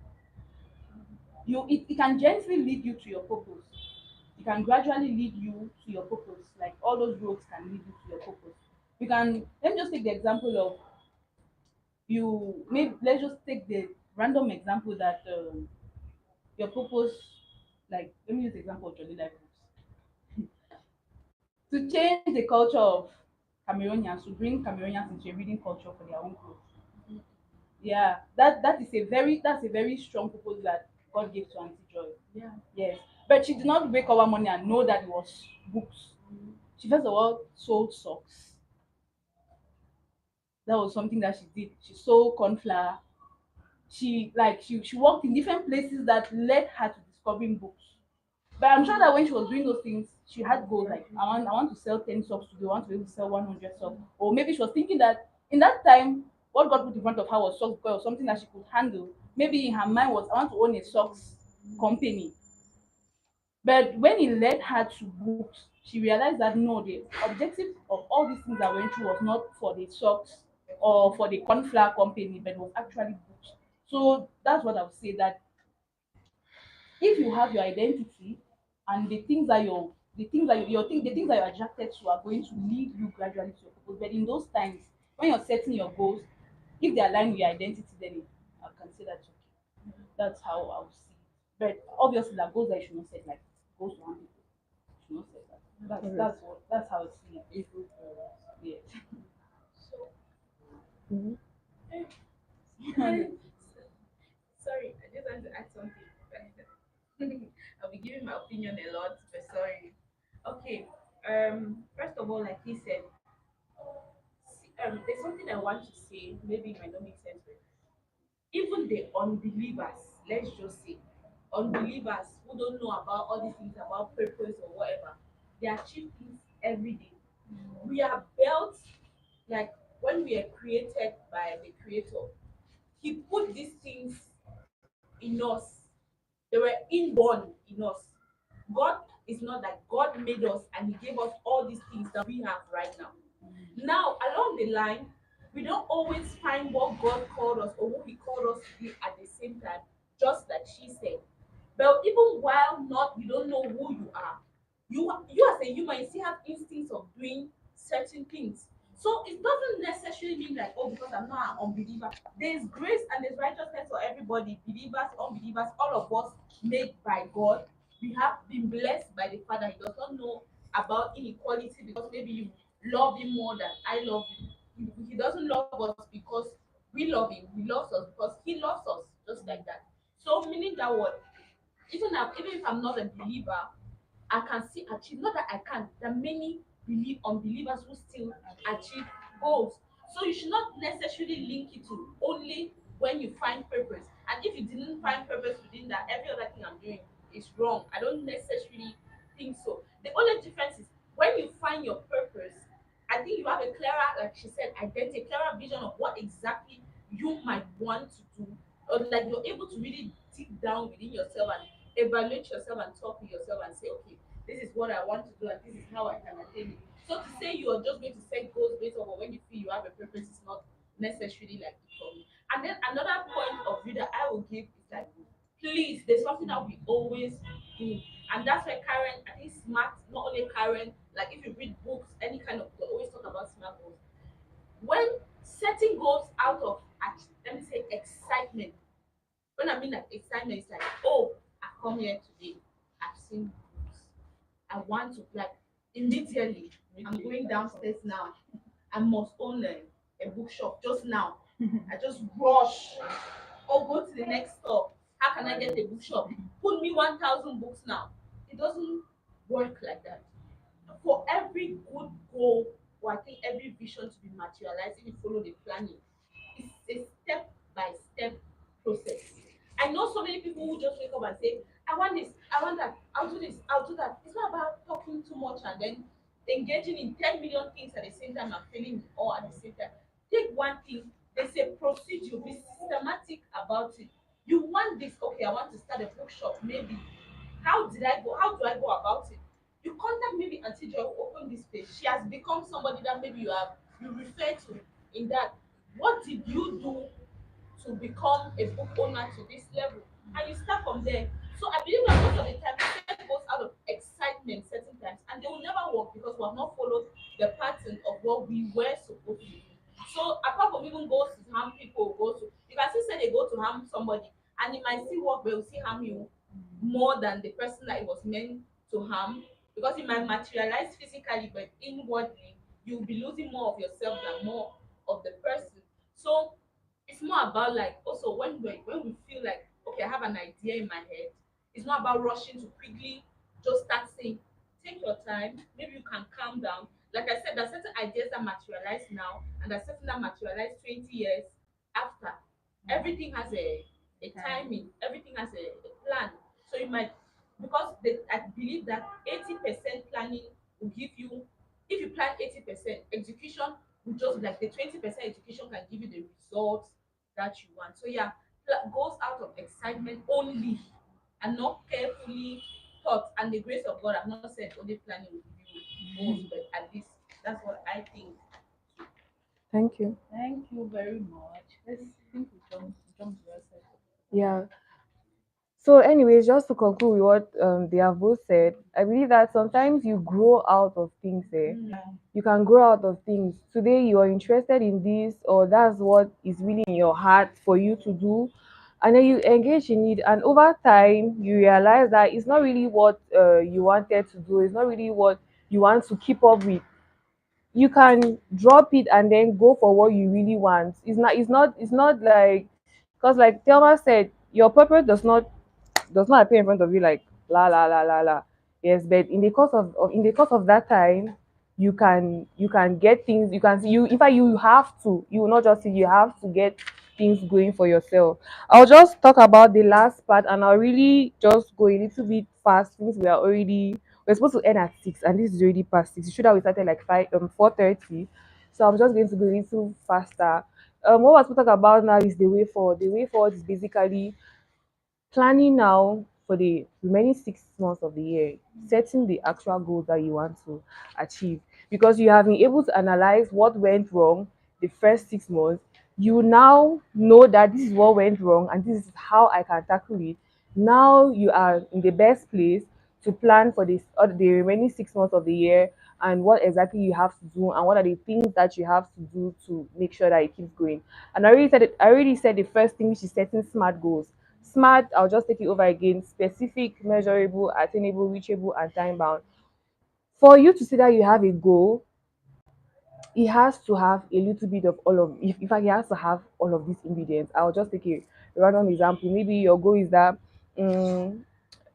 it can gently lead you to your purpose. It can gradually lead you to your purpose. Like all those roads can lead you to your purpose. You can Let me just take the example of you. Maybe let's just take the random example that your purpose. Like let me use the example of Jolly Life Books to change the culture of Cameroonians, to bring Cameroonians into a reading culture for their own growth. Yeah, that's a very strong purpose that God gave to Auntie Joy. Yeah. Yes, but she did not wake up one morning and know that it was books. She first of all sold socks. That was something that she did. She sold corn flour. She worked in different places that led her to discovering books. But I'm sure that when she was doing those things, she had goals like I want to sell 10 socks today, I want to be able to sell 100 socks. Or maybe she was thinking that in that time, what God put in front of her was socks or something that she could handle. Maybe in her mind was I want to own a socks company. But when he led her to books, she realized that no, the objective of all these things that went through was not for the socks or for the corn flour company, but was actually books. So that's what I would say, that if you have your identity and the things that you're attracted to are going to lead you gradually to your purpose. But in those times when you're setting your goals, if they align with your identity, then I can say that's okay. That's how I would see it. But obviously, the goals that you should not set, like goals to harm people, you should not set that. That's how I see it. Evil Yes. So Mhm. sorry, I just want to add something. I'll be giving my opinion a lot, but sorry. Okay. First of all, like he said, there's something I want to say. Maybe it might not make sense, but even the unbelievers, let's just say, unbelievers who don't know about all these things about purpose or whatever, they achieve things every day. We are built like when we are created by the Creator. He put these things in us. They were inborn in us. God is not like God made us and He gave us all these things that we have right now. Now, along the line, we don't always find what God called us or who He called us to be at the same time, just like she said. But even while not, you don't know who you are. You as a human, you still have instincts of doing certain things. So it doesn't necessarily mean like, oh, because I'm not an unbeliever. There's grace and there's righteousness for everybody, believers, unbelievers, all of us made by God. We have been blessed by the Father. He does not know about inequality because maybe you love Him more than I love you. He doesn't love us because we love Him. He loves us because He loves us, just like that. So meaning that what, even if I'm not a believer, I can still achieve. Not that I can. There are many unbelievers who still achieve goals. So you should not necessarily link it to only when you find purpose. And if you didn't find purpose within that, every other thing I'm doing is wrong. I don't necessarily think so. The only difference is when you find your purpose, I think you have a clearer, like she said, identity, a clearer vision of what exactly you might want to do. Or like you're able to really dig down within yourself and evaluate yourself and talk to yourself and say, okay, this is what I want to do and this is how I can attain it. So to say you are just going to set goals based on when you feel you have a purpose is not necessarily like it for me. And then another point of view that I will give is that please, there's something that we always do. And that's why Karen, I think smart, not only Karen, like if you read books, any kind of, they always talk about smart goals. When setting goals out of, let me say, excitement, when I mean like excitement, it's like, oh, I've come here today. I've seen books. I want to like immediately. I'm going downstairs now. I must own a bookshop just now. I just rush or go to the next store. How can I get a bookshop? Put me 1,000 books now. It doesn't work like that. For every good goal, or I think every vision to be materialized, if you follow the planning, it's a step by step process. I know so many people who just wake up and say, I want this, I want that, I'll do this, I'll do that. It's not about talking too much and then engaging in 10 million things at the same time and failing all at the same time. Take one thing, they say proceed, you be systematic about it. You want this, okay, I want to start a bookshop, maybe. How did I go? How do I go about it? You contact maybe Auntie Joy who opened this page. She has become somebody that maybe you refer to in that. What did you do to become a book owner to this level? And you start from there. So I believe that most of the time we set goals out of excitement certain times and they will never work because we have not followed the pattern of what we were supposed to do. So apart from even goals to harm people, goals to you can still say they go to harm somebody and it might still work, but it will still harm you more than the person that it was meant to harm because it might materialize physically, but inwardly you'll be losing more of yourself than more of the person. So it's more about like also when we feel like okay, I have an idea in my head. It's not about rushing to quickly just start saying. Take your time. Maybe you can calm down. Like I said, there's certain ideas that materialize now, and there's certain that materialize 20 years after. Everything has a timing. Everything has a plan. So you might I believe that 80% planning will give you if you plan 80%, execution will just be like the 20% execution can give you the results that you want. So yeah, goes out of excitement only and not carefully thought. And the grace of God, I've not said only planning will give you goals, but at least that's what I think. Thank you. Thank you very much. Let's think we jump to yourself. Yeah. So, anyways, just to conclude with what they have both said, I believe that sometimes you grow out of things. Yeah. You can grow out of things. Today, you are interested in this, or that's what is really in your heart for you to do, and then you engage in it. And over time, you realize that it's not really what you wanted to do. It's not really what you want to keep up with. You can drop it and then go for what you really want. It's not like, because like Thelma said, your purpose does not appear in front of you like la la la la la. Yes, but in the course of that time, you can get things. You can see you. In fact, you have to. You will not just see. You have to get things going for yourself. I'll just talk about the last part, and I'll really just go a little bit fast since we're supposed to end at 6, and this is already past 6. You should have started like 4:30. So I'm just going to go a little faster. What we're supposed to talk about now is the way forward. The way forward is basically planning now for the remaining 6 months of the year, setting the actual goals that you want to achieve. Because you have been able to analyze what went wrong the first 6 months, you now know that this is what went wrong and this is how I can tackle it. Now you are in the best place to plan for the remaining 6 months of the year and what exactly you have to do and what are the things that you have to do to make sure that it keeps going. And I already said the first thing, which is setting smart goals. Smart, I'll just take it over again. Specific, measurable, attainable, reachable, and time bound. For you to say that you have a goal, it has to have a little bit of all of, if in fact, it has to have all of these ingredients. I'll just take a random example. Maybe your goal is that um,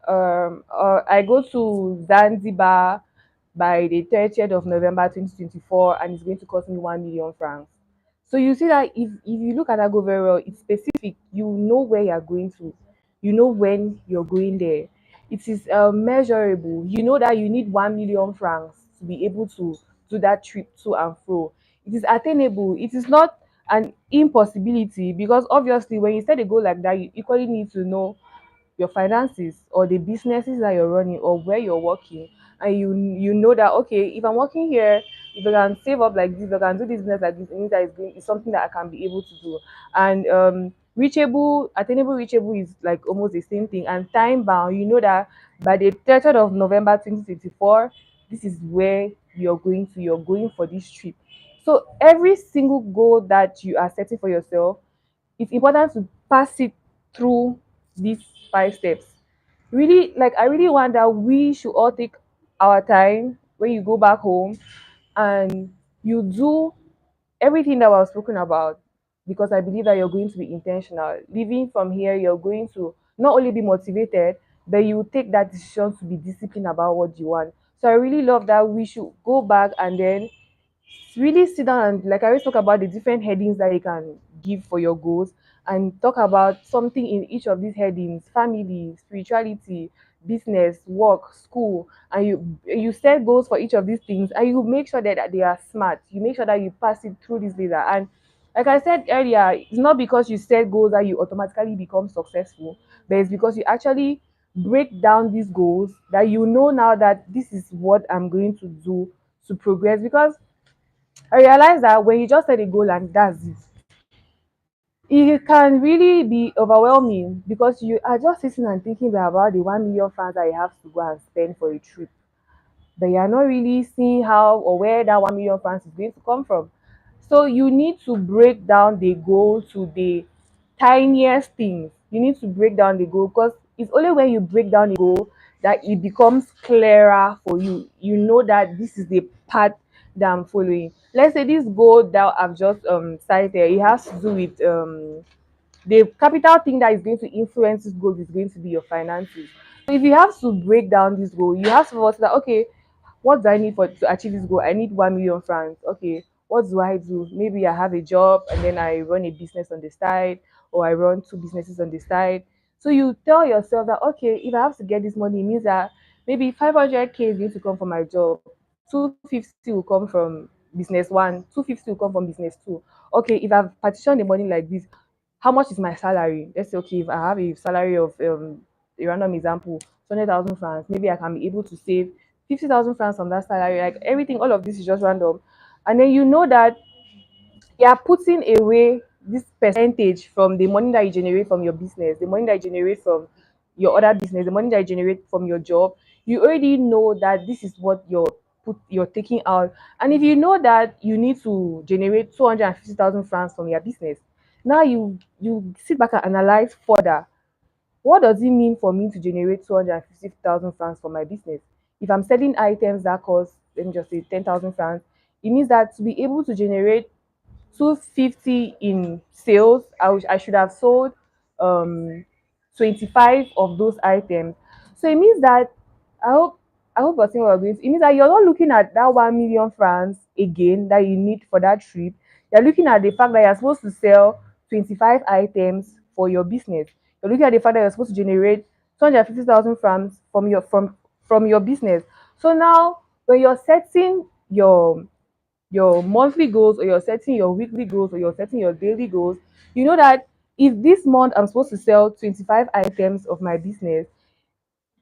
I go to Zanzibar by the 30th of November 2024 and it's going to cost me 1 million francs. So you see that if you look at that goal very well, it's specific. You know where you're going to, you know when you're going there. It is measurable. You know that you need 1 million francs to be able to do that trip to and fro. It is attainable. It is not an impossibility because obviously when you set a goal like that, you equally need to know your finances or the businesses that you're running or where you're working, and you know that okay, if I'm working here, if I can save up like this, if I can do this business like this, it means that it's something that I can be able to do. And reachable, attainable, reachable is like almost the same thing. And time bound, you know that by the 30th of November 2024, this is where you're going for this trip. So every single goal that you are setting for yourself, it's important to pass it through these 5 steps. Really, like I really want that we should all take our time when you go back home and you do everything that was spoken about, because I believe that you're going to be intentional. Living from here, you're going to not only be motivated, but you take that decision to be disciplined about what you want. So I really love that we should go back and then really sit down and, like I always talk about, the different headings that you can give for your goals, and talk about something in each of these headings: family, spirituality, business, work, school, and you set goals for each of these things, and you make sure that they are smart. You make sure that you pass it through this laser. And like I said earlier, it's not because you set goals that you automatically become successful, but it's because you actually break down these goals, that you know now that this is what I'm going to do to progress. Because I realize that when you just set a goal and that's it can really be overwhelming, because you are just sitting and thinking about the 1 million fans that you have to go and spend for a trip, but you are not really seeing how or where that 1 million francs is going to come from. So you need to break down the goal to the tiniest things. You need to break down the goal, because it's only when you break down the goal that it becomes clearer for you. You know that this is the path that I'm following. Let's say this goal that I've just cited, it has to do with the capital thing that is going to influence this goal is going to be your finances. So if you have to break down this goal, you have to first that, okay, what do I need for to achieve this goal? I need 1 million francs. Okay, what do I do? Maybe I have a job and then I run a business on the side, or I run two businesses on the side. So you tell yourself that, okay, if I have to get this money, it means that maybe 500K is going to come from my job, 250 will come from business one, 250 will come from business two. Okay, if I've partitioned the money like this, how much is my salary? Let's say, okay, if I have a salary of a random example, 200,000 francs, maybe I can be able to save 50,000 francs from that salary. Like everything, all of this is just random. And then you know that you are putting away this percentage from the money that you generate from your business, the money that you generate from your other business, the money that you generate from your job. You already know that this is what you're taking out. And if you know that you need to generate 250,000 francs from your business, now you sit back and analyze further. What does it mean for me to generate 250,000 francs for my business? If I'm selling items that cost, let me just say 10,000 francs, it means that to be able to generate 250 in sales, I should have sold um 25 of those items. So it means that I hope I hope you're seeing what we're going to. It means that you're not looking at that 1 million francs again that you need for that trip. You're looking at the fact that you're supposed to sell 25 items for your business. You're looking at the fact that you're supposed to generate 250,000 francs from your business. So now when you're setting your monthly goals, or you're setting your weekly goals, or you're setting your daily goals, you know that if this month I'm supposed to sell 25 items of my business,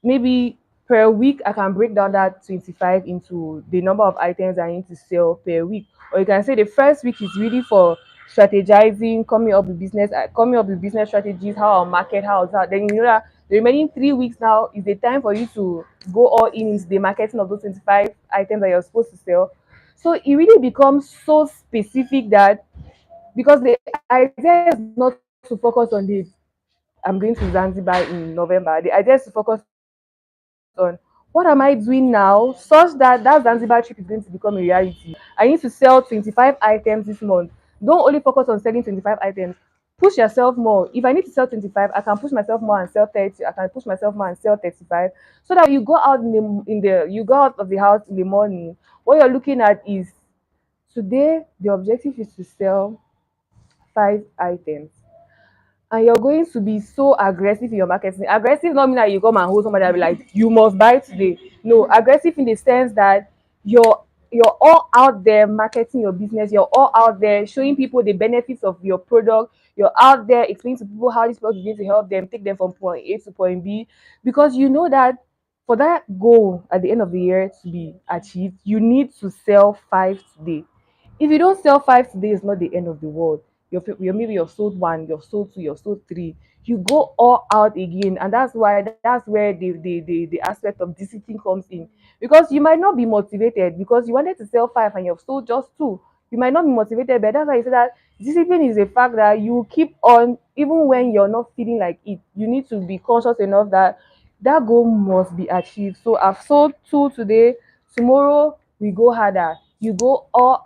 maybe per week I can break down that 25 into the number of items I need to sell per week. Or you can say the first week is really for strategizing, coming up with business strategies, how I'll market, how I'll sell. Then you know that the remaining 3 weeks now is the time for you to go all in into the marketing of those 25 items that you're supposed to sell. So it really becomes so specific that, because the idea is not to focus on the I'm going to Zanzibar in November. The idea is to focus on what am I doing now, such that that Zanzibar trip is going to become a reality. I need to sell 25 items this month. Don't only focus on selling 25 items. Push yourself more. If I need to sell 25, I can push myself more and sell 30. I can push myself more and sell 35. So that when you go out you go out of the house in the morning, what you're looking at is, today the objective is to sell 5 items, and you're going to be so aggressive in your marketing. Aggressive not mean that you come and hold somebody and be like, you must buy today. No, aggressive in the sense that you're you're all out there marketing your business. You're all out there showing people the benefits of your product. You're out there explaining to people how this product is going to help them take them from point A to point B, because you know that for that goal at the end of the year to be achieved, you need to sell 5 today. If you don't sell 5 today, it's not the end of the world. Maybe you've sold one, you've sold two, you've sold three. You go all out again, and that's where the aspect of discipline comes in, because you might not be motivated because you wanted to sell five and you've sold just two. You might not be motivated, but that's why I say that discipline is a fact that you keep on even when you're not feeling like it. You need to be conscious enough that that goal must be achieved. So I've sold two today. Tomorrow we go harder. You go all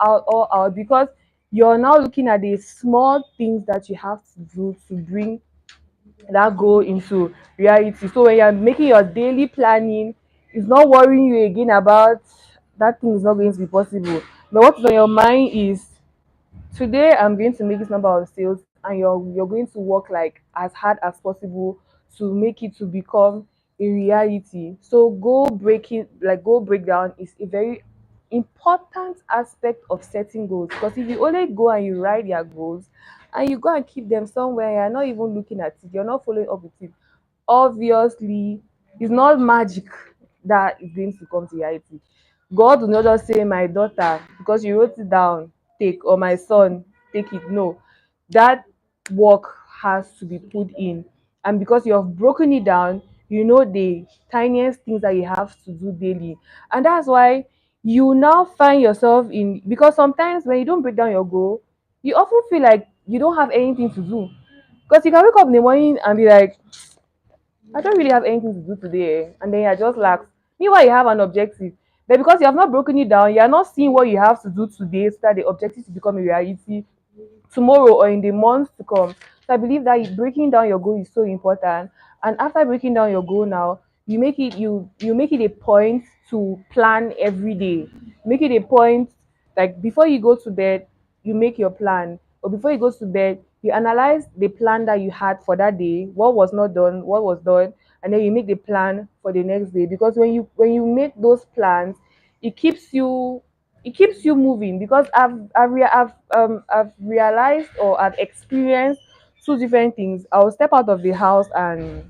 out, because you're now looking at the small things that you have to do to bring that goal into reality. So when you're making your daily planning, it's not worrying you again about that thing is not going to be possible. But what's on your mind is, today I'm going to make this number of sales. and you're going to work like as hard as possible to make it to become a reality. So go break down is a very important aspect of setting goals, because if you only go and you write your goals and you go and keep them somewhere, you're not even looking at it, you're not following up with it, obviously it's not magic that is going to come to reality. God will not just say, my daughter, because you wrote it down, take, or my son, take it. No, that work has to be put in. And because you have broken it down, you know the tiniest things that you have to do daily. And that's why you now find yourself in, because sometimes when you don't break down your goal, you often feel like you don't have anything to do. Because you can wake up in the morning and be like, I don't really have anything to do today, and then you're just lax. Meanwhile, you have an objective, but because you have not broken it down, you're not seeing what you have to do today so that the objective to become a reality tomorrow or in the months to come. So I believe that breaking down your goal is so important. And after breaking down your goal now, you make it a point to plan every day. Make it a point, like before you go to bed, you make your plan. Or before you go to bed, you analyze the plan that you had for that day, what was not done, what was done, and then you make the plan for the next day. Because when you make those plans, it keeps you it keeps you moving. Because I've realized, or I've experienced two different things. I'll step out of the house and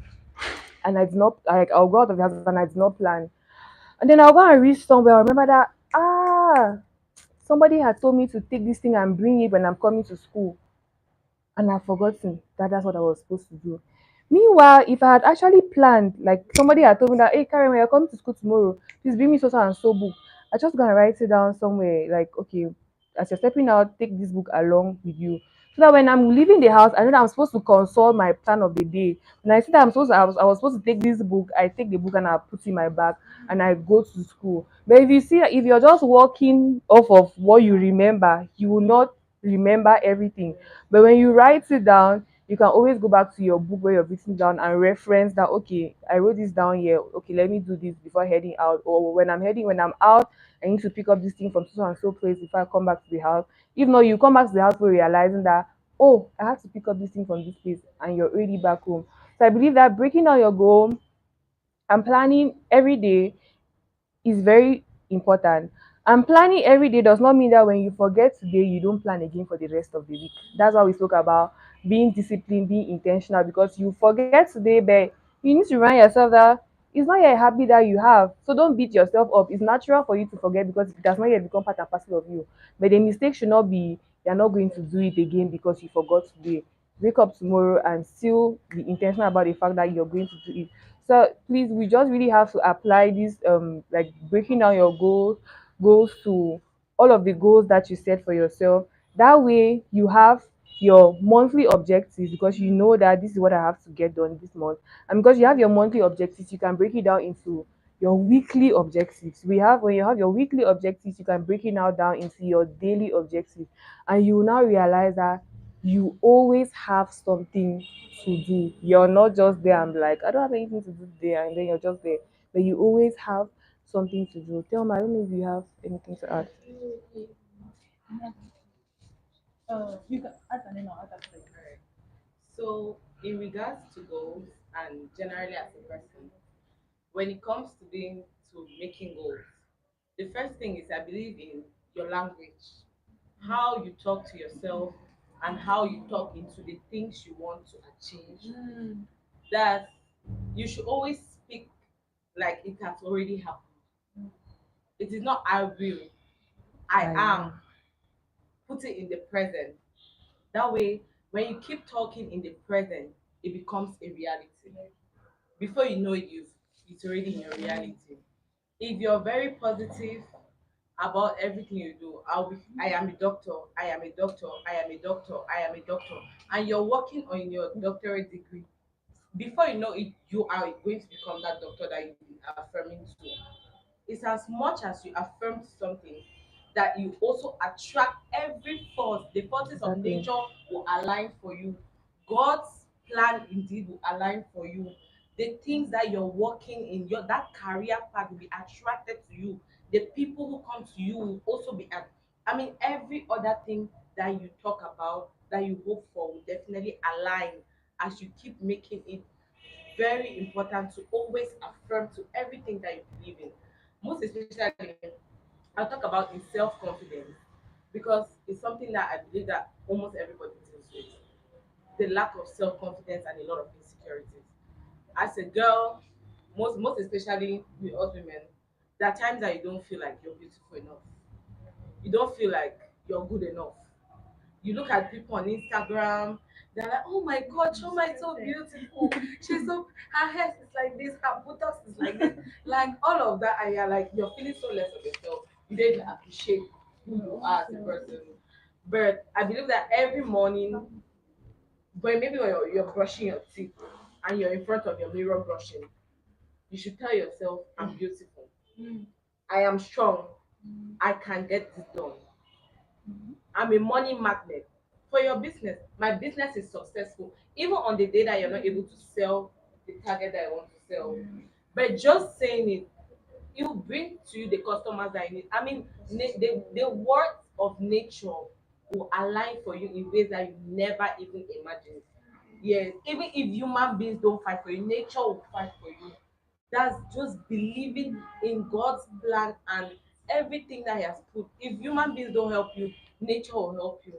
I did not, like, I'll go out of the house and I did not plan, and then I'll go and reach somewhere. I remember that, somebody had told me to take this thing and bring it when I'm coming to school, and I've forgotten that that's what I was supposed to do. Meanwhile, if I had actually planned, like somebody had told me that, hey, Karen, when you're coming to school tomorrow, please bring me so and so book. I just gonna write it down somewhere, like, okay, as you're stepping out, take this book along with you. So that when I'm leaving the house, I know that I'm supposed to consult my plan of the day. When I see that I was supposed to take this book, I take the book and I put in my bag and I go to school. But if you see, if you're just walking off of what you remember, you will not remember everything. But when you write it down, you can always go back to your book where you're written down and reference that, okay, I wrote this down here. Okay, let me do this before heading out. Or when I'm out, I need to pick up this thing from so and so place before I come back to the house. If not, you come back to the house for realizing that, oh, I have to pick up this thing from this place, and you're already back home. So I believe that breaking down your goal and planning every day is very important. And planning every day does not mean that when you forget today, you don't plan again for the rest of the week. That's why we spoke about being disciplined, being intentional, because you forget today, but you need to remind yourself that it's not yet a habit that you have. So don't beat yourself up. It's natural for you to forget because it does not yet become part and parcel of you. But the mistake should not be you're not going to do it again because you forgot today. Wake up tomorrow and still be intentional about the fact that you're going to do it. So please, we just really have to apply this, like breaking down your goals to all of the goals that you set for yourself. That way you have your monthly objectives, because you know that this is what I have to get done this month. And because you have your monthly objectives, you can break it down into your weekly objectives. When you have your weekly objectives, you can break it now down into your daily objectives. And you will now realize that you always have something to do. You're not just there and be like, I don't have anything to do today, and then you're just there. But you always have something to do. Tell me, I don't know if you have anything to add. You can add and then I'll add after you. Alright. So, in regards to goals and generally as a person, when it comes to making goals, the first thing is I believe in your language, how you talk to yourself, and how you talk into the things you want to achieve. That you should always speak like it has already happened. It is not I will, I I am. am. Put it in the present. That way, when you keep talking in the present, it becomes a reality. Before you know it, it's already in your reality. If you're very positive about everything you do, I am a doctor, I am a doctor, I am a doctor, I am a doctor, and you're working on your doctorate degree, before you know it, you are going to become that doctor that you've been affirming to. It's as much as you affirm to something that you also attract every force. The forces of Exactly. nature will align for you. God's plan indeed will align for you. The things that you're working in, your that career path will be attracted to you. The people who come to you will also be at. I mean, every other thing that that you talk about, that you hope for, will definitely align as you keep making it very important to always affirm to everything that you believe in. Most especially, I'll talk about in self-confidence because it's something that I believe that almost everybody deals with. The lack of self-confidence and a lot of insecurities. As a girl, most especially with us women, there are times that you don't feel like you're beautiful enough. You don't feel like you're good enough. You look at people on Instagram, they're like, oh my god, Choma is so beautiful. She's so, her hair is like this, her buttocks is like this, like all of that, and you're like, you're feeling so less of yourself. You don't even appreciate who you are as a person. But I believe that every morning, but maybe when you're brushing your teeth and you're in front of your mirror brushing, you should tell yourself, I'm beautiful. I am strong. I can get this done. I'm a money magnet for your business. My business is successful, even on the day that you're not able to sell the target that I want to sell. But just saying it, it will bring to you the customers that you need. I mean, the words of nature will align for you in ways that you never even imagined. Yes, even if human beings don't fight for you, nature will fight for you. That's just believing in God's plan and everything that He has put. If human beings don't help you, nature will help you.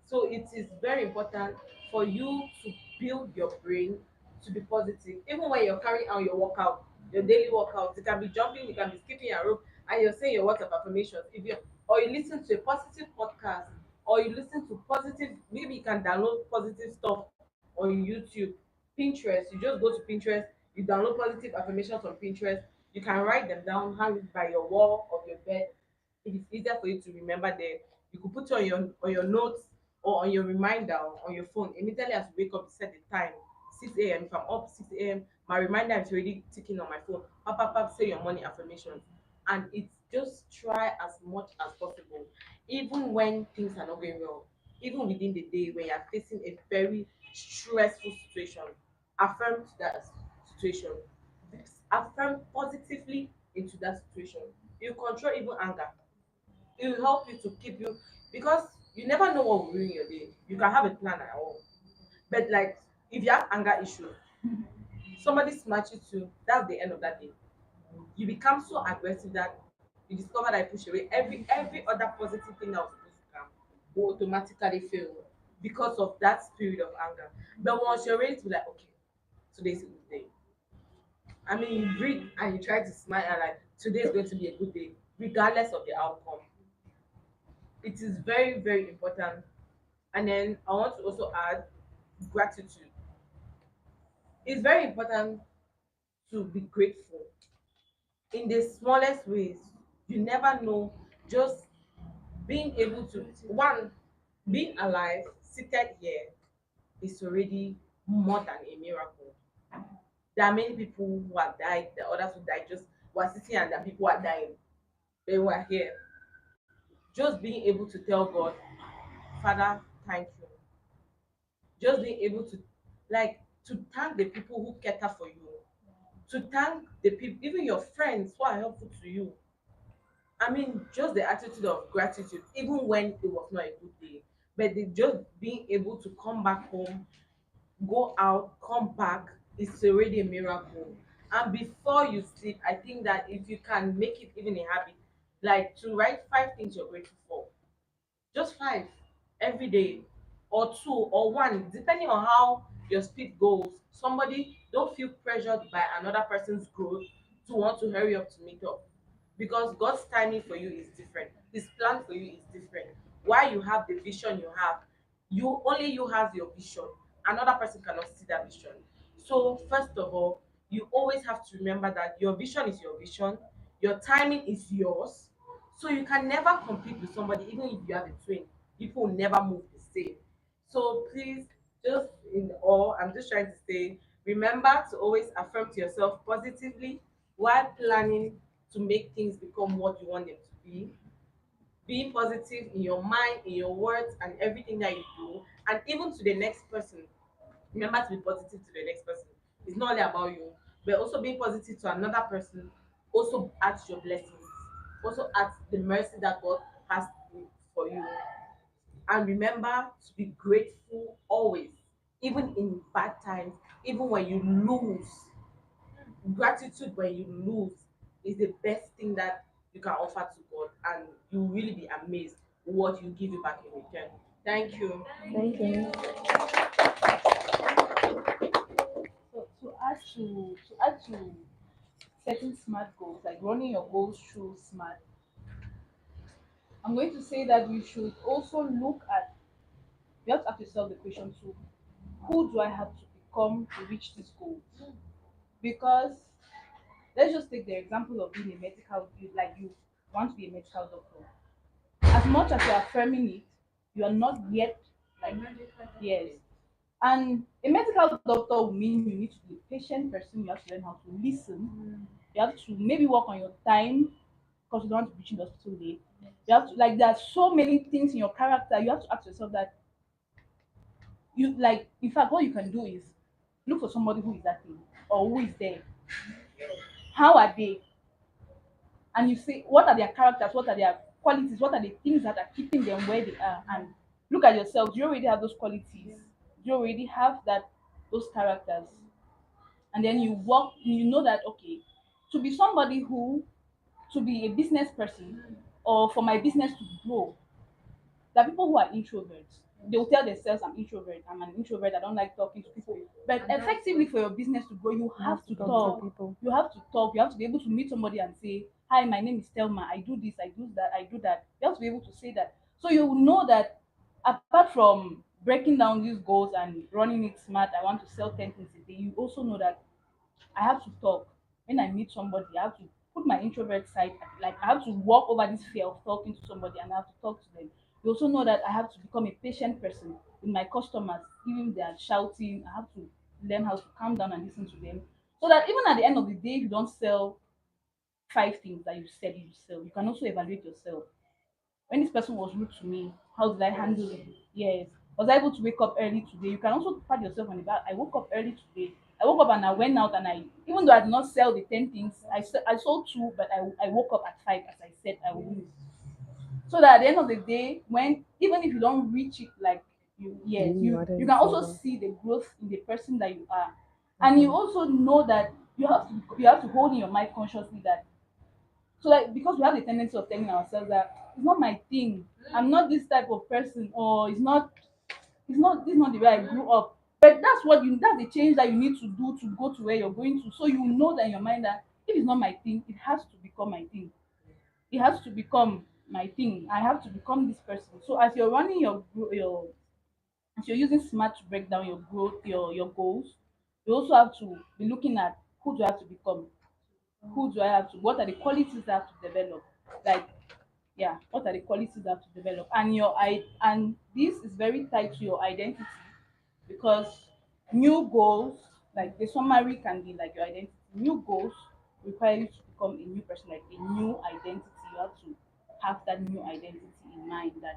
So it is very important for you to build your brain to be positive. Even when you're carrying out your workout, your daily workout, you can be jumping, you can be skipping a rope, and you're saying your words of affirmations. If you or you listen to a positive podcast, or you listen to positive, maybe you can download positive stuff on YouTube, Pinterest. You just go to Pinterest, you download positive affirmations on Pinterest. You can write them down, hang it by your wall of your bed. It is easier for you to remember there. You could put it on your notes or on your reminder on your phone. Immediately as you wake up, set the time. 6 a.m. If I'm up 6 a.m., my reminder is already ticking on my phone. Pap, pap, pap, say your money affirmations. And it's just try as much as possible. Even when things are not going well, even within the day when you're facing a very stressful situation, affirm to that situation. Affirm positively into that situation. You control even anger. It will help you to keep you, because you never know what will ruin your day. You can have a plan at all, but like if you have anger issue, somebody smash you too, that's the end of that day. You become so aggressive that you discover that you push away every other positive thing that was supposed to come will automatically fail because of that spirit of anger. But once you're ready to be like, okay, today's a good day. I mean, you breathe and you try to smile and like today is going to be a good day, regardless of the outcome. It is very, very important. And then I want to also add gratitude. It's very important to be grateful in the smallest ways. You never know, just being able to, one, being alive, seated here is already more than a miracle. There are many people who have died, the others who died just were sitting and the people are dying. They were here. Just being able to tell God, Father, thank you. Just being able to, like, to thank the people who cater for you, to thank the people, even your friends who are helpful to you. I mean, just the attitude of gratitude, even when it was not a good day, but just being able to come back home, go out, come back is already a miracle. And before you sleep, I think that if you can make it even a habit, like to write 5 things you're grateful for, just 5 every day, or 2 or 1, depending on how your speed goes. Somebody don't feel pressured by another person's growth to want to hurry up to meet up, because God's timing for you is different, His plan for you is different. Why you have the vision you have, you only you have your vision, another person cannot see that vision. So first of all, you always have to remember that your vision is your vision, your timing is yours. So you can never compete with somebody, even if you have a twin. People will never move the same. So please, just in all, I'm just trying to say, remember to always affirm to yourself positively while planning to make things become what you want them to be. Being positive in your mind, in your words, and everything that you do, and even to the next person. Remember to be positive to the next person. It's not only about you, but also being positive to another person also adds your blessings, also adds the mercy that God has for you. And remember to be grateful always, even in bad times, even when you lose. Gratitude when you lose is the best thing that you can offer to God, and you'll really be amazed what you give you back in return. Thank you. Thank you. So to add to setting smart goals, like running your goals through smart, I'm going to say that you should also look at, you have to ask yourself the question too, who do I have to become to reach this goal? Because let's just take the example of being a medical, like you want to be a medical doctor. As much as you're affirming it, you are not yet like, yes. And a medical doctor will mean you need to be a patient person, you have to learn how to listen, you have to maybe work on your time because you don't want to reach in the hospital late. You have to, like, there are so many things in your character. You have to ask yourself that, you like, in fact, what you can do is look for somebody who is that thing or who is there. How are they? And you see what are their characters, what are their qualities, what are the things that are keeping them where they are, and look at yourself. Do you already have those qualities? Do you already have that, those characters? And then you work, you know that, okay, to be somebody who, to be a business person, or for my business to grow, there are people who are introverts. They will tell themselves, I'm introvert, I'm an introvert, I don't like talking to people. But effectively, for your business to grow, you have to Talk to talk. people. You have to talk. You have to be able to meet somebody and say, hi, my name is Telma, I do this, I do that, I do that. You have to be able to say that. So you will know that, apart from breaking down these goals and running it smart, I want to sell 10 things a day, you also know that I have to talk. When I meet somebody, I have to put my introvert side, like I have to walk over this fear of talking to somebody and I have to talk to them. You also know that I have to become a patient person with my customers, even if they are shouting. I have to learn how to calm down and listen to them. So that even at the end of the day, if you don't sell 5 things that you said you sell, you can also evaluate yourself. When this person was rude to me, how did I handle it? Yes. Was I able to wake up early today? You can also pat yourself on the back. I woke up early today. I woke up and I went out and I, even though I did not sell the 10 things, I sold two, but I woke up at 5 as I said I would. So that at the end of the day, when, even if you don't reach it, like, yes, You you wanted can to also go. see the growth in the person that you are. And you also know that you have to hold in your mind consciously that, so like, because we have the tendency of telling ourselves that it's not my thing, I'm not this type of person, or it's not this is not the way I grew up. But that's the change that you need to do to go to where you're going to. So you know that in your mind that if it's not my thing, it has to become my thing. It has to become my thing. I have to become this person. So as you're running your as you're using smart to break down your growth, your goals, you also have to be looking at, who do I have to become? Who do I have to, what are the qualities I have to develop? Like, yeah, what are the qualities I have to develop? And and this is very tied to your identity, because new goals, like the summary can be like your identity. New goals require you to become a new person, like a new identity. You have to have that new identity in mind, that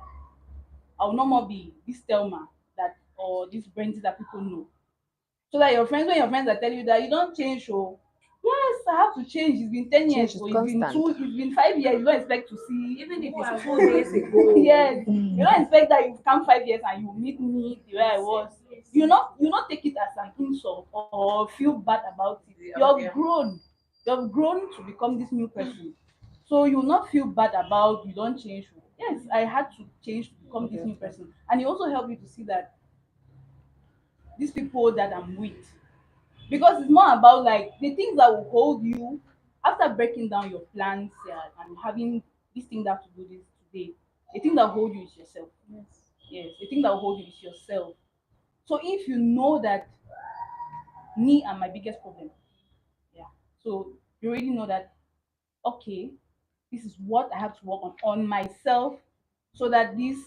I will no more be this Thelma, that, or this Brandy that people know. So that your friends, when your friends are telling you that you don't change, oh, yes, I have to change. It's been 10 years, Change is or constant. it's been 5 years. You don't expect to see, Even if who it's I 4 days was. ago. Yes, you don't expect that you come 5 years and you meet me the way I was. You not take it as an insult or feel bad about it. You Yeah. have grown. You have grown to become this new person. So you will not feel bad about you don't change. Yes, I had to change to become this new person. And it also helped you to see that these people that I'm with, because it's more about like the things that will hold you after breaking down your plans, and having this thing that to do this today. The thing that will hold you is yourself. Yes, the thing that will hold you is yourself. So if you know that me are my biggest problem, yeah, so you already know that, okay, this is what I have to work on myself, so that this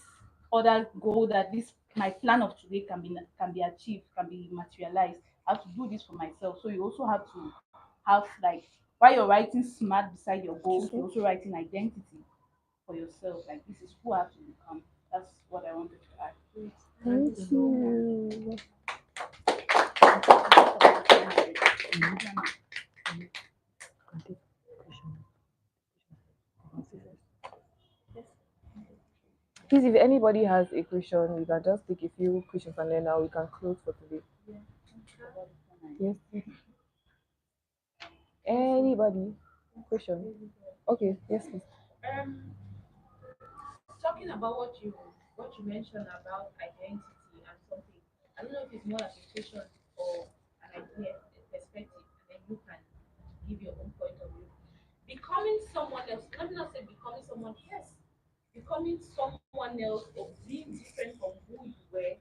other goal, that this my plan of today can be achieved, can be materialized. I have to do this for myself. So you also have to have, like, while you're writing smart beside your goals, you're also writing identity for yourself. Like, this is who I have to become. That's what I wanted to add. Thank you. Please, if anybody has a question, we can just take a few questions and then now we can close for today. Yes, please. Anybody? Question? Okay, yes, please. Um, talking about what you mentioned about identity and something. I don't know if it's more like a question or an idea, a perspective, and then you can give your own point of view. Becoming someone else. Let me not say becoming someone. Yes, becoming someone else or being different from who you were.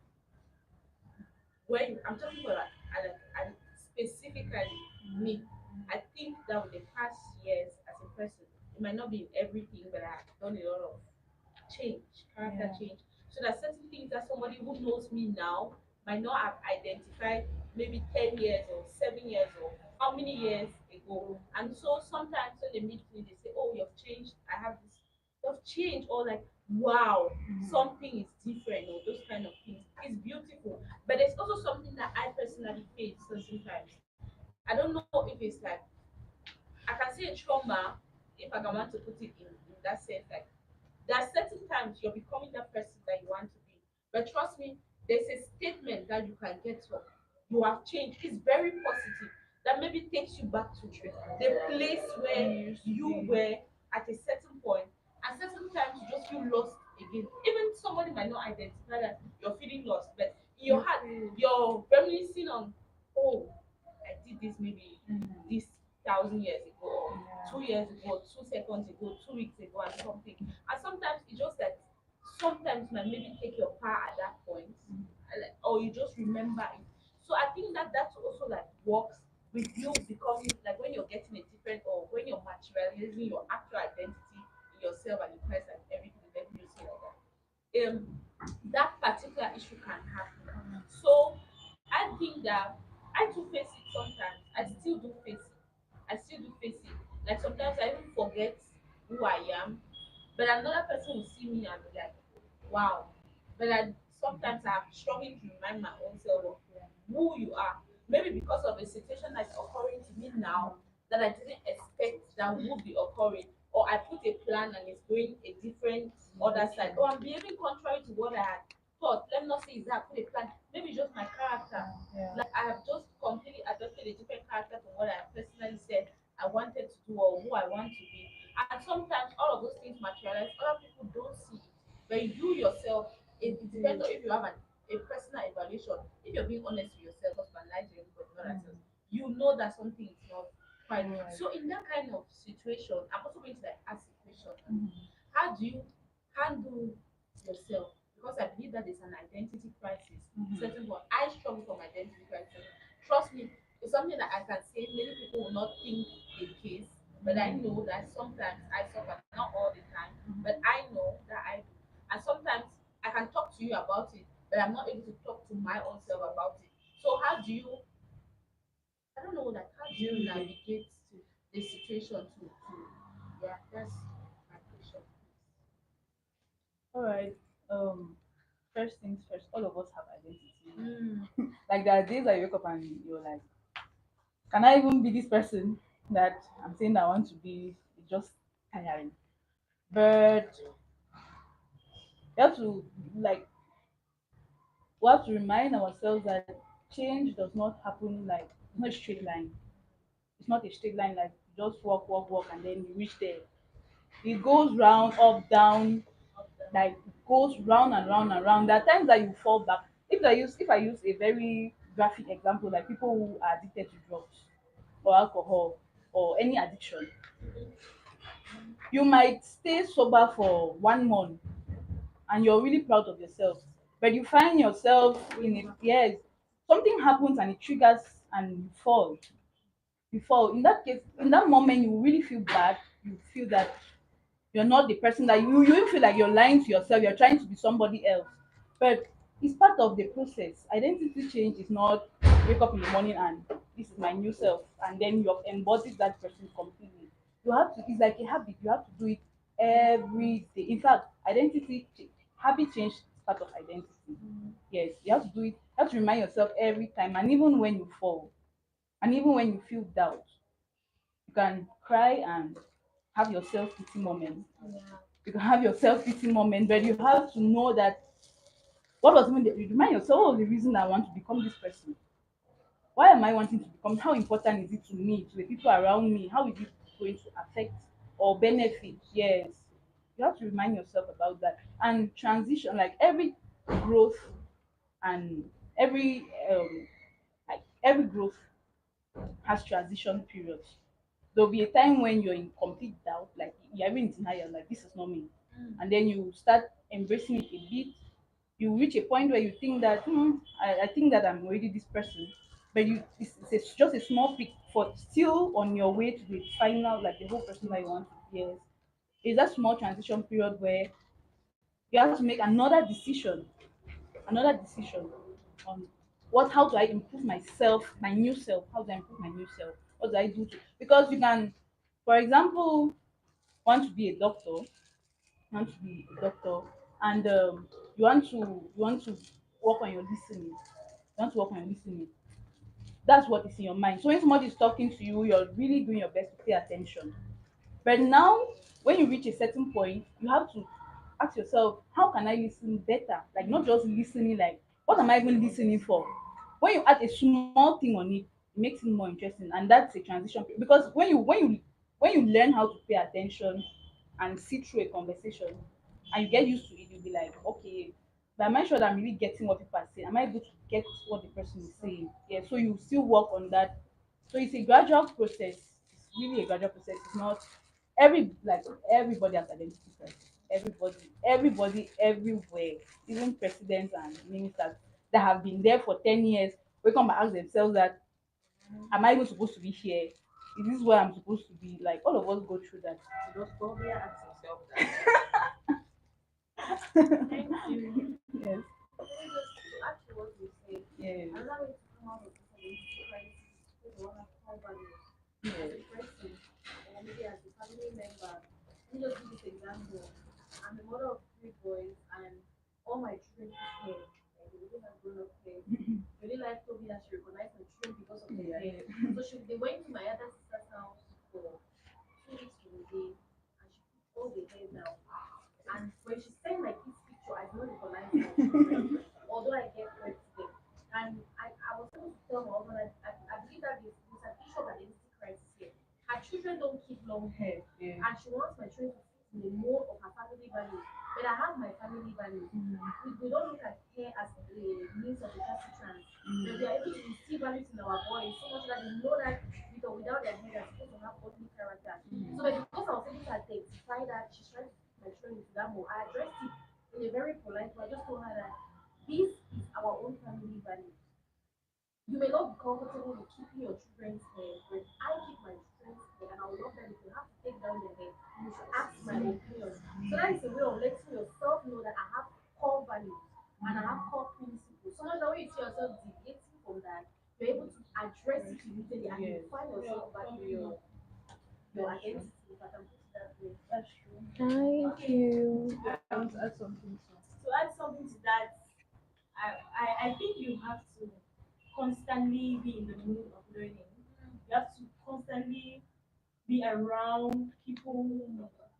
When I'm talking about like specifically me, I think that with the past years as a person, it might not be in everything, but I've done a lot of change, character change. So that certain things that somebody who knows me now might not have identified maybe 10 years or 7 years or how many years ago. And so sometimes when they meet me, they say, oh, you've changed. I have this. You've changed, or like, wow, something is different, or those kind of things. It's beautiful. But there's also something that I personally face sometimes. I don't know if it's like, I can say a trauma, if I can want to put it in that sense, like there are certain times you're becoming that person that you want to be. But trust me, there's a statement that you can get from. You have changed. It's very positive. That maybe takes you back to the place where you were at a certain point, and certain times you just feel lost again. Even somebody might not identify that you're feeling lost, but in your heart, you're reminiscing on, oh, I did this maybe this 1,000 years ago, or 2 years ago, 2 seconds ago, 2 weeks ago, and something. And sometimes it's just that sometimes might maybe take your power at that point, or you just remember it. So I think that that's also like works with you becoming like when you're getting a different, or when you're materializing your actual identity in yourself and in Christ and everything. Let me just say like that. That particular issue can happen. So I think that I do face it sometimes. I still do face it. I still do face it. Like sometimes I even forget who I am, but another person will see me and be like, wow. But sometimes I'm struggling to remind my own self of who you are. Maybe because of a situation that's occurring to me now that I didn't expect that would be occurring. Or I put a plan and it's going a different other side. Or I'm behaving contrary to what I had thought. Let me not say is that I put a plan. Maybe it's just my character. Like I have just completely adopted a different character from what I personally said I wanted to do or who I want to be. And sometimes all of those things materialize. Other people don't see it. But you yourself, it depends on if you have a personal evaluation. If you're being honest with yourself, not lie to everybody, not that you know that something is not quite. So in that kind of situation, I'm also going to like ask a question. How do you handle yourself? Because I believe that there's an identity crisis. Certain one, I struggle from identity crisis. Trust me, it's something that I can say many people will not think the case, but I know that sometimes I suffer, not all the time, but I know that I do. And sometimes I can talk to you about it, but I'm not able to talk to my own self about it. So how do you, I don't know, like how do you navigate to the situation yeah, that's my question. All right. First things first. All of us have identity. Mm. Like there are days I wake up and you're like, can I even be this person that I'm saying I want to be? It's just tiring. But you have to like we have to remind ourselves that change does not happen like it's not a straight line. It's not a straight line like you just walk, walk, walk, and then you reach there. It goes round, up, down, like it goes round and round and round. There are times that you fall back. If I use a very graphic example, like people who are addicted to drugs or alcohol or any addiction, you might stay sober for 1 month and you're really proud of yourself, but you find yourself in a yes, something happens and it triggers and you fall. In that case, in that moment you will really feel bad. You feel that you're not the person that you even feel like you're lying to yourself, you're trying to be somebody else. But it's part of the process. Identity change is not wake up in the morning and this is my new self and then you've embodied that person completely. You have to, it's like a habit, you have to do it every day. In fact, habit change is part of identity. Yes, you have to do it, you have to remind yourself every time, and even when you fall, and even when you feel doubt, you can cry and have your self pity moments. You can have your self-pity moment, but you have to know that what was even you remind yourself what was the reason I want to become this person. Why am I wanting to become? How important is it to me, to the people around me? How is it going to affect or benefit? Yes, you have to remind yourself about that. And transition, like every growth and every every growth has transition periods. There'll be a time when you're in complete doubt, like you're even in denial, like this is not me. And then you start embracing it a bit. You reach a point where you think that I think that I'm already this person. But it's just a small peak for still on your way to the final, like the whole person that you want to be. Yes. It's that small transition period where you have to make another decision on how do I improve myself, my new self? How do I improve my new self? What do I do to, because you can, for example, want to be a doctor, and you want to work on your listening. You want to work on your listening. That's what is in your mind. So when somebody is talking to you, you're really doing your best to pay attention. But now, when you reach a certain point, you have to ask yourself, how can I listen better? Like, not just listening, like, what am I even listening for? When you add a small thing on it, it makes it more interesting. And that's a transition because when you learn how to pay attention and see through a conversation and you get used to it, you'll be like, okay, but am I sure that I'm really getting what people are saying? Am I able to get what the person is saying? Yeah, so you still work on that. So it's a gradual process. It's really a gradual process. It's not everybody has identity crisis. Everybody everywhere, even presidents and ministers that have been there for 10 years, will come and ask themselves that, am I even supposed to be here? Is this where I'm supposed to be? Like all of us go through that. Does Toby ask himself that? Thank you. Yes. Maybe just to add to what you said, Yes. another way to come out of this identity crisis is to have core values as a Yes. person or maybe as a family member. Let me just give this example. I'm a mother of three boys and all my children keep hair. Like they really have grown up hair. Really like told me that she recognized my children because of their Yeah. hair. So they went to my other sister's house for 2 weeks to the day and she put all the hair down. And when she sent my kids picture, I don't recognize my children, although I get credit to them. And I was able to tell my husband that I believe that there's an issue of identity crisis here. Her children don't keep long hair, Yeah. and she wants my children to fit in the mold of her family values. But I have my family values. We don't look at hair as a means of recalcitrance. But we are able to instill values in our boys so much that they know that with or without their hair, they're supposed to have godly character. So, but because I was able to identify that, she's trying to fit my children into that mold. I addressed it in a very polite way. I just told her that this is our own family values. You may not be comfortable with keeping your children's hair, but I keep my children's hair, and I would love that if you have to take down the hair, you should ask my opinion. So that is a way of letting yourself know that I have core values and I have core principles. So much that when you see yourself deviating from that, you're able to address it immediately and you Yes. find yourself back in your identity, if I can put it that way. That's true. Thank Okay. you. I want to add something. To add something to that, I think you have to constantly be in the mood of learning. You have to constantly be around people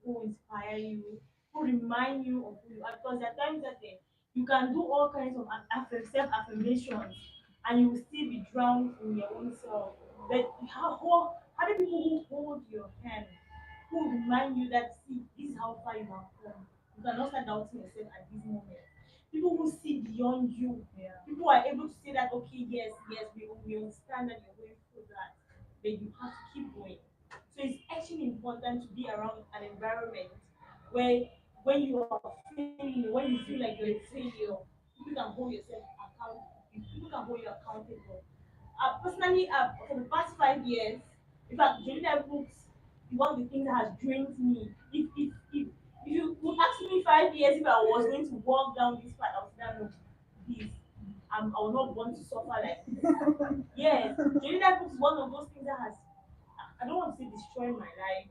who inspire you, who remind you of who you are. Because there are times that you can do all kinds of self affirmations and you will still be drowned in your own self. But having people who hold your hand, who remind you that, see, this is how far you have come. You cannot start doubting yourself at this moment. People who see beyond you. Yeah. People are able to say that, okay, yes, yes, we understand that you're going through that, but you have to keep going. So it's actually important to be around an environment where when you are failing, when you feel like you're a failure, people can hold yourself accountable. People can hold you accountable. Personally, for the past 5 years, in fact, during that books is one of the things that has drained me. If you would ask me 5 years if I was going to walk down this path, I would say, no, please, I will not want to suffer like this. Yes, during that book is one of those things that has, I don't want to say destroyed my life,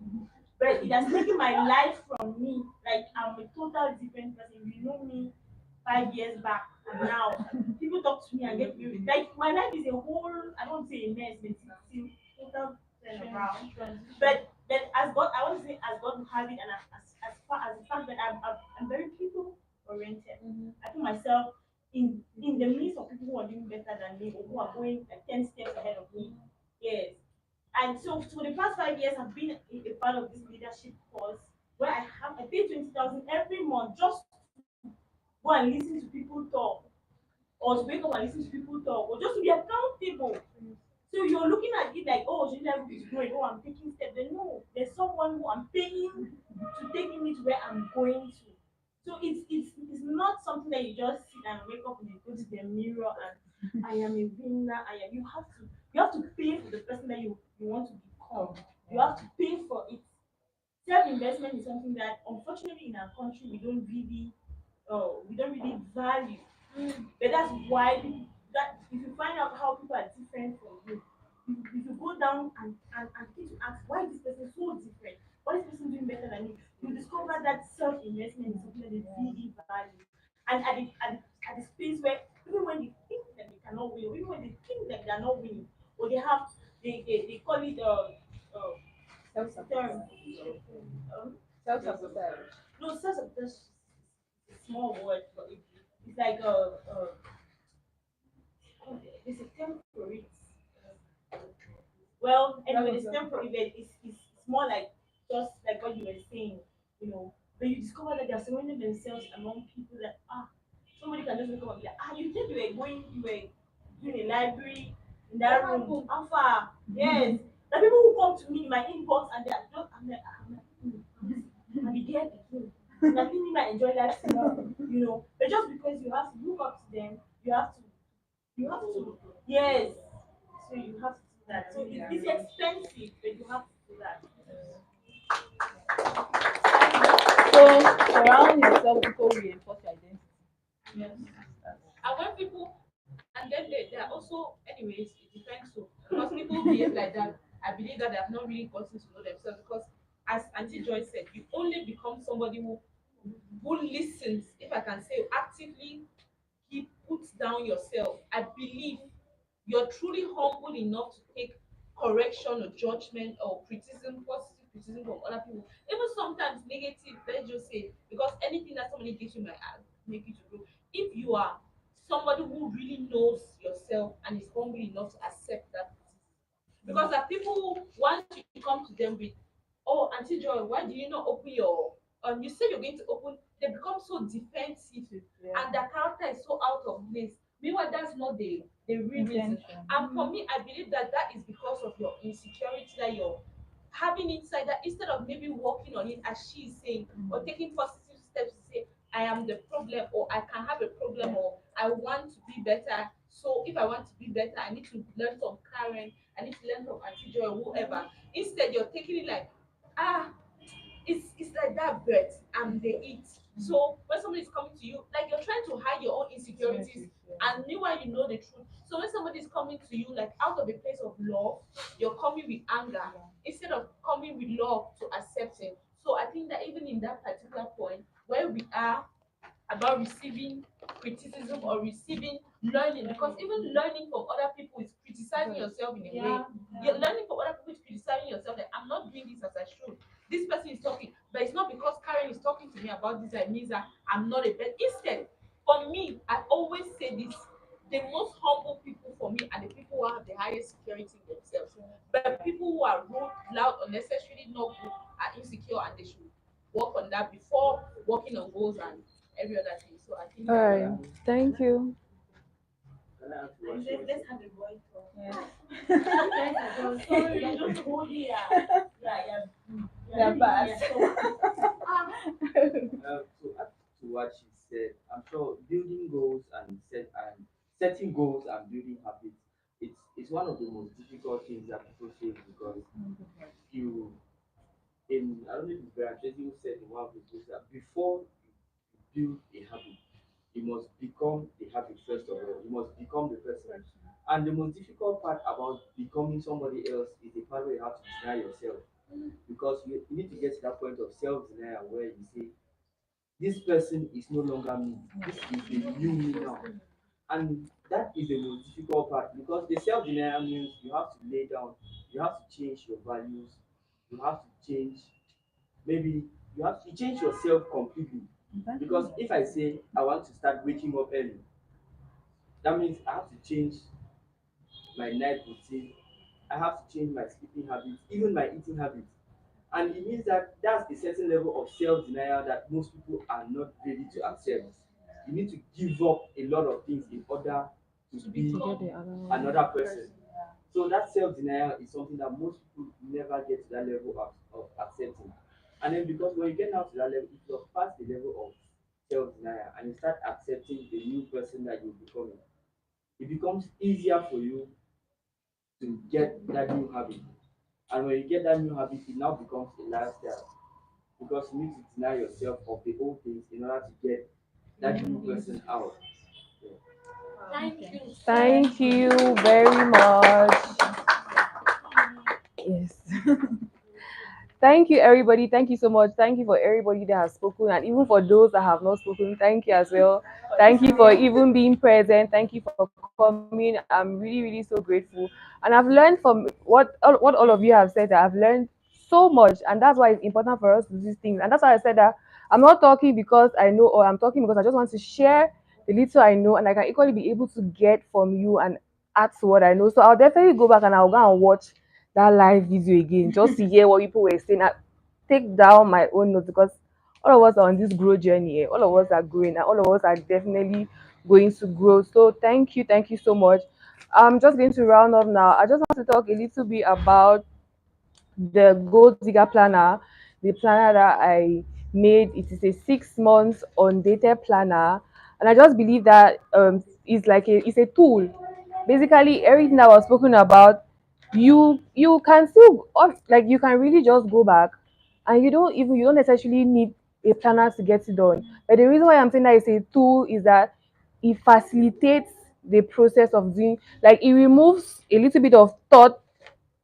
but it has taken my life from me. Like I'm a total different person. You know me 5 years back and now. People talk to me and get me like my life is a whole, I don't want to say a mess, but it's still total turn around. But But as God, I want to say as God will have it, and as far as the fact that I'm very people oriented. I put myself in the midst of people who are doing better than me or who are going like 10 steps ahead of me. Yes. And so for the past 5 years, I've been a part of this leadership course where I pay 20,000 every month just to go and listen to people talk, or to wake up and listen to people talk, or just to be accountable. So you're looking at it like, oh, Gender is growing, oh, I'm taking steps. Then no, there's someone who I'm paying to take me to where I'm going to. So it's not something that you just sit and wake up and you go to the mirror and I am a winner. I am. You have to pay for the person that you want to become. You have to pay for it. Self investment is something that unfortunately in our country we don't really value. But that's why that if you find out how people are different from you, if you go down and begin to ask why is this person so different, why is this person doing better than you discover that self investment is something that they really value. And at the space where even when they think that they cannot win, or even when they think that they are not winning, or they call it term, Self sabotage. no, self sabotage is a small word for it. It's like there's a term for it. Well, anyway, the stem for event is more like just like what you were saying, when you discover that they are surrounding themselves among people that somebody can just wake up and be like, you think you were doing a library in that room, how far? Yes. The people who come to me in my inbox and they are just I'm be there again. And I think me might enjoy life tomorrow, But just because you have to look up to them, you have to, yes. So you have to do that. So it's expensive, but you have to do that. So surround yourself with people who reinforce your identity. Yes. And when people, and then they are also, anyways, it depends. So because people behave like that, I believe that they have not really gotten to know themselves. Because as Auntie Joy said, you only become somebody who listens, if I can say, actively. He puts down yourself. I believe you're truly humble enough to take correction or judgment or criticism, positive criticism from other people, even sometimes negative. Let's just say, because anything that somebody gives you might make you to grow. If you are somebody who really knows yourself and is humble enough to accept that criticism, because there are people who, once you come to them with, oh, Auntie Joy, why do you not open your, you say you're going to open, they become so defensive, and their character is so out of place. Meanwhile, that's not the real reason. Intention. And for me, I believe that that is because of your insecurity that you're having inside, that instead of maybe working on it, as she is saying, or taking positive steps to say, I am the problem, or I can have a problem, or I want to be better. So if I want to be better, I need to learn from Karen, I need to learn from Auntie Joy, or whoever. Instead, you're taking it like, ah, it's like that bird and they eat. So when somebody is coming to you, like you're trying to hide your own insecurities, and meanwhile you know the truth. So when somebody is coming to you like out of a place of love, you're coming with anger instead of coming with love to accepting. So I think that even in that particular point where we are about receiving criticism or receiving learning, because even learning from other people is criticizing yourself in a way. You're learning from other people is criticizing yourself that I'm not doing this as I should. This person is talking, but it's not because Karen is talking to me about this that means that I'm not a better. Instead, for me, I always say this: the most humble people for me are the people who have the highest security in themselves. But people who are rude, loud, unnecessarily not good are insecure, and they should work on that before working on goals and every other thing. So I think All that right. Thank you. Can I ask you what and she was let's saying? have a boy talk. Yeah. You guys are just sorry, you're just holding They're bad. yeah. So To add to what she said, I'm sure building goals and setting goals and building habits, it's one of the most difficult things that people face because you in I don't know if it's Brian Tracy who said in one of his books that before you build a habit, you must become the habit first of all. You must become the person. And the most difficult part about becoming somebody else is the part where you have to deny yourself. Because you need to get to that point of self denial where you say, this person is no longer me. This is the new me now. And that is the most difficult part because the self denial means you have to lay down, you have to change your values, you have to change. Maybe you have to change yourself completely. Because if I say I want to start waking up early, that means I have to change my night routine. I have to change my sleeping habits, even my eating habits. And it means that that's a certain level of self-denial that most people are not ready to accept. You need to give up a lot of things in order to be To get the other one. another person. So that self-denial is something that most people never get to that level of accepting. And then because when you get down to that level, if you're past the level of self-denial and you start accepting the new person that you're becoming, it becomes easier for you to get that new habit. And when you get that new habit, it now becomes a lifestyle because you need to deny yourself of the old things in order to get that new person out. Yeah. Thank you so Thank you very much. Yes. Thank you, everybody. Thank you so much. Thank you for everybody that has spoken, and even for those that have not spoken, thank you as well. Thank you for even being present. Thank you for coming. I'm really, really so grateful, and I've learned from what all of you have said. That I've learned so much, and that's why it's important for us to do these things. And that's why I said that I'm not talking because I know, or I'm talking because I just want to share the little I know, and I can equally be able to get from you and add to what I know. So I'll definitely go back and I'll go and watch that live video again just to hear what people were saying. I take down my own notes because all of us are on this grow journey. All of us are growing, and all of us are definitely going to grow. So thank you so much. I'm just going to round up now. I just want to talk a little bit about the goal digger planner, the planner that I made. It is a 6 months undated planner, and I just believe that it's a tool. Basically, everything that was spoken about, you can still like you can really just go back, and you don't necessarily need a planner to get it done. But the reason why I'm saying that it's a tool is that it facilitates the process of doing, like it removes a little bit of thought.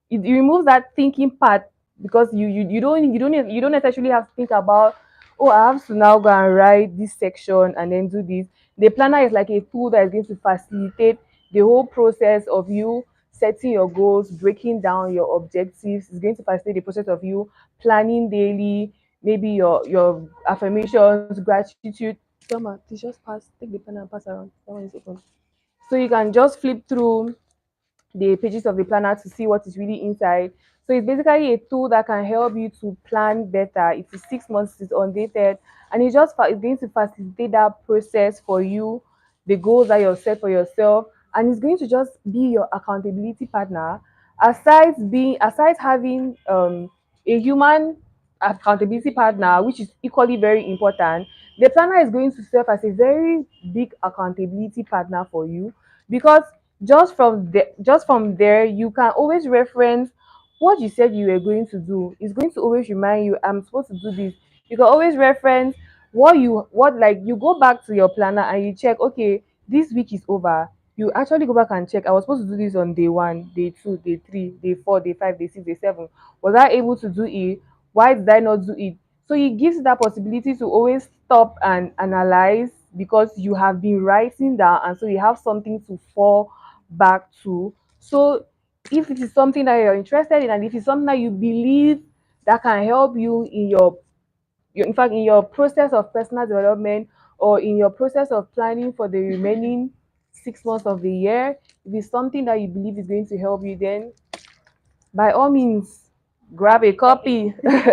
It removes that thinking part because you don't necessarily have to think about, oh, I have to now go and write this section and then do this. The planner is like a tool that is going to facilitate the whole process of you setting your goals, breaking down your objectives. It's going to facilitate the process of you planning daily, maybe your affirmations, gratitude. Thelma, please just take the pen and pass around. That one is open. So you can just flip through the pages of the planner to see what is really inside. So it's basically a tool that can help you to plan better. It is 6 months, it's undated, and it's going to facilitate that process for you, the goals that you've set for yourself, and it's going to just be your accountability partner. Aside having a human accountability partner, which is equally very important, the planner is going to serve as a very big accountability partner for you because just from there you can always reference what you said you were going to do. It's going to always remind you, I'm supposed to do this. You can always reference what like you go back to your planner and you check, okay, this week is over. You actually go back and check, I was supposed to do this on day 1, day 2, day 3, day 4, day 5, day 6, day 7. Was I able to do it? Why did I not do it? So it gives you that possibility to always stop and analyze because you have been writing down, and so you have something to fall back to. So if it is something that you're interested in, and if it's something that you believe that can help you in in fact in your process of personal development, or in your process of planning for the remaining 6 months of the year, if it's something that you believe is going to help you, then by all means grab a copy. Grab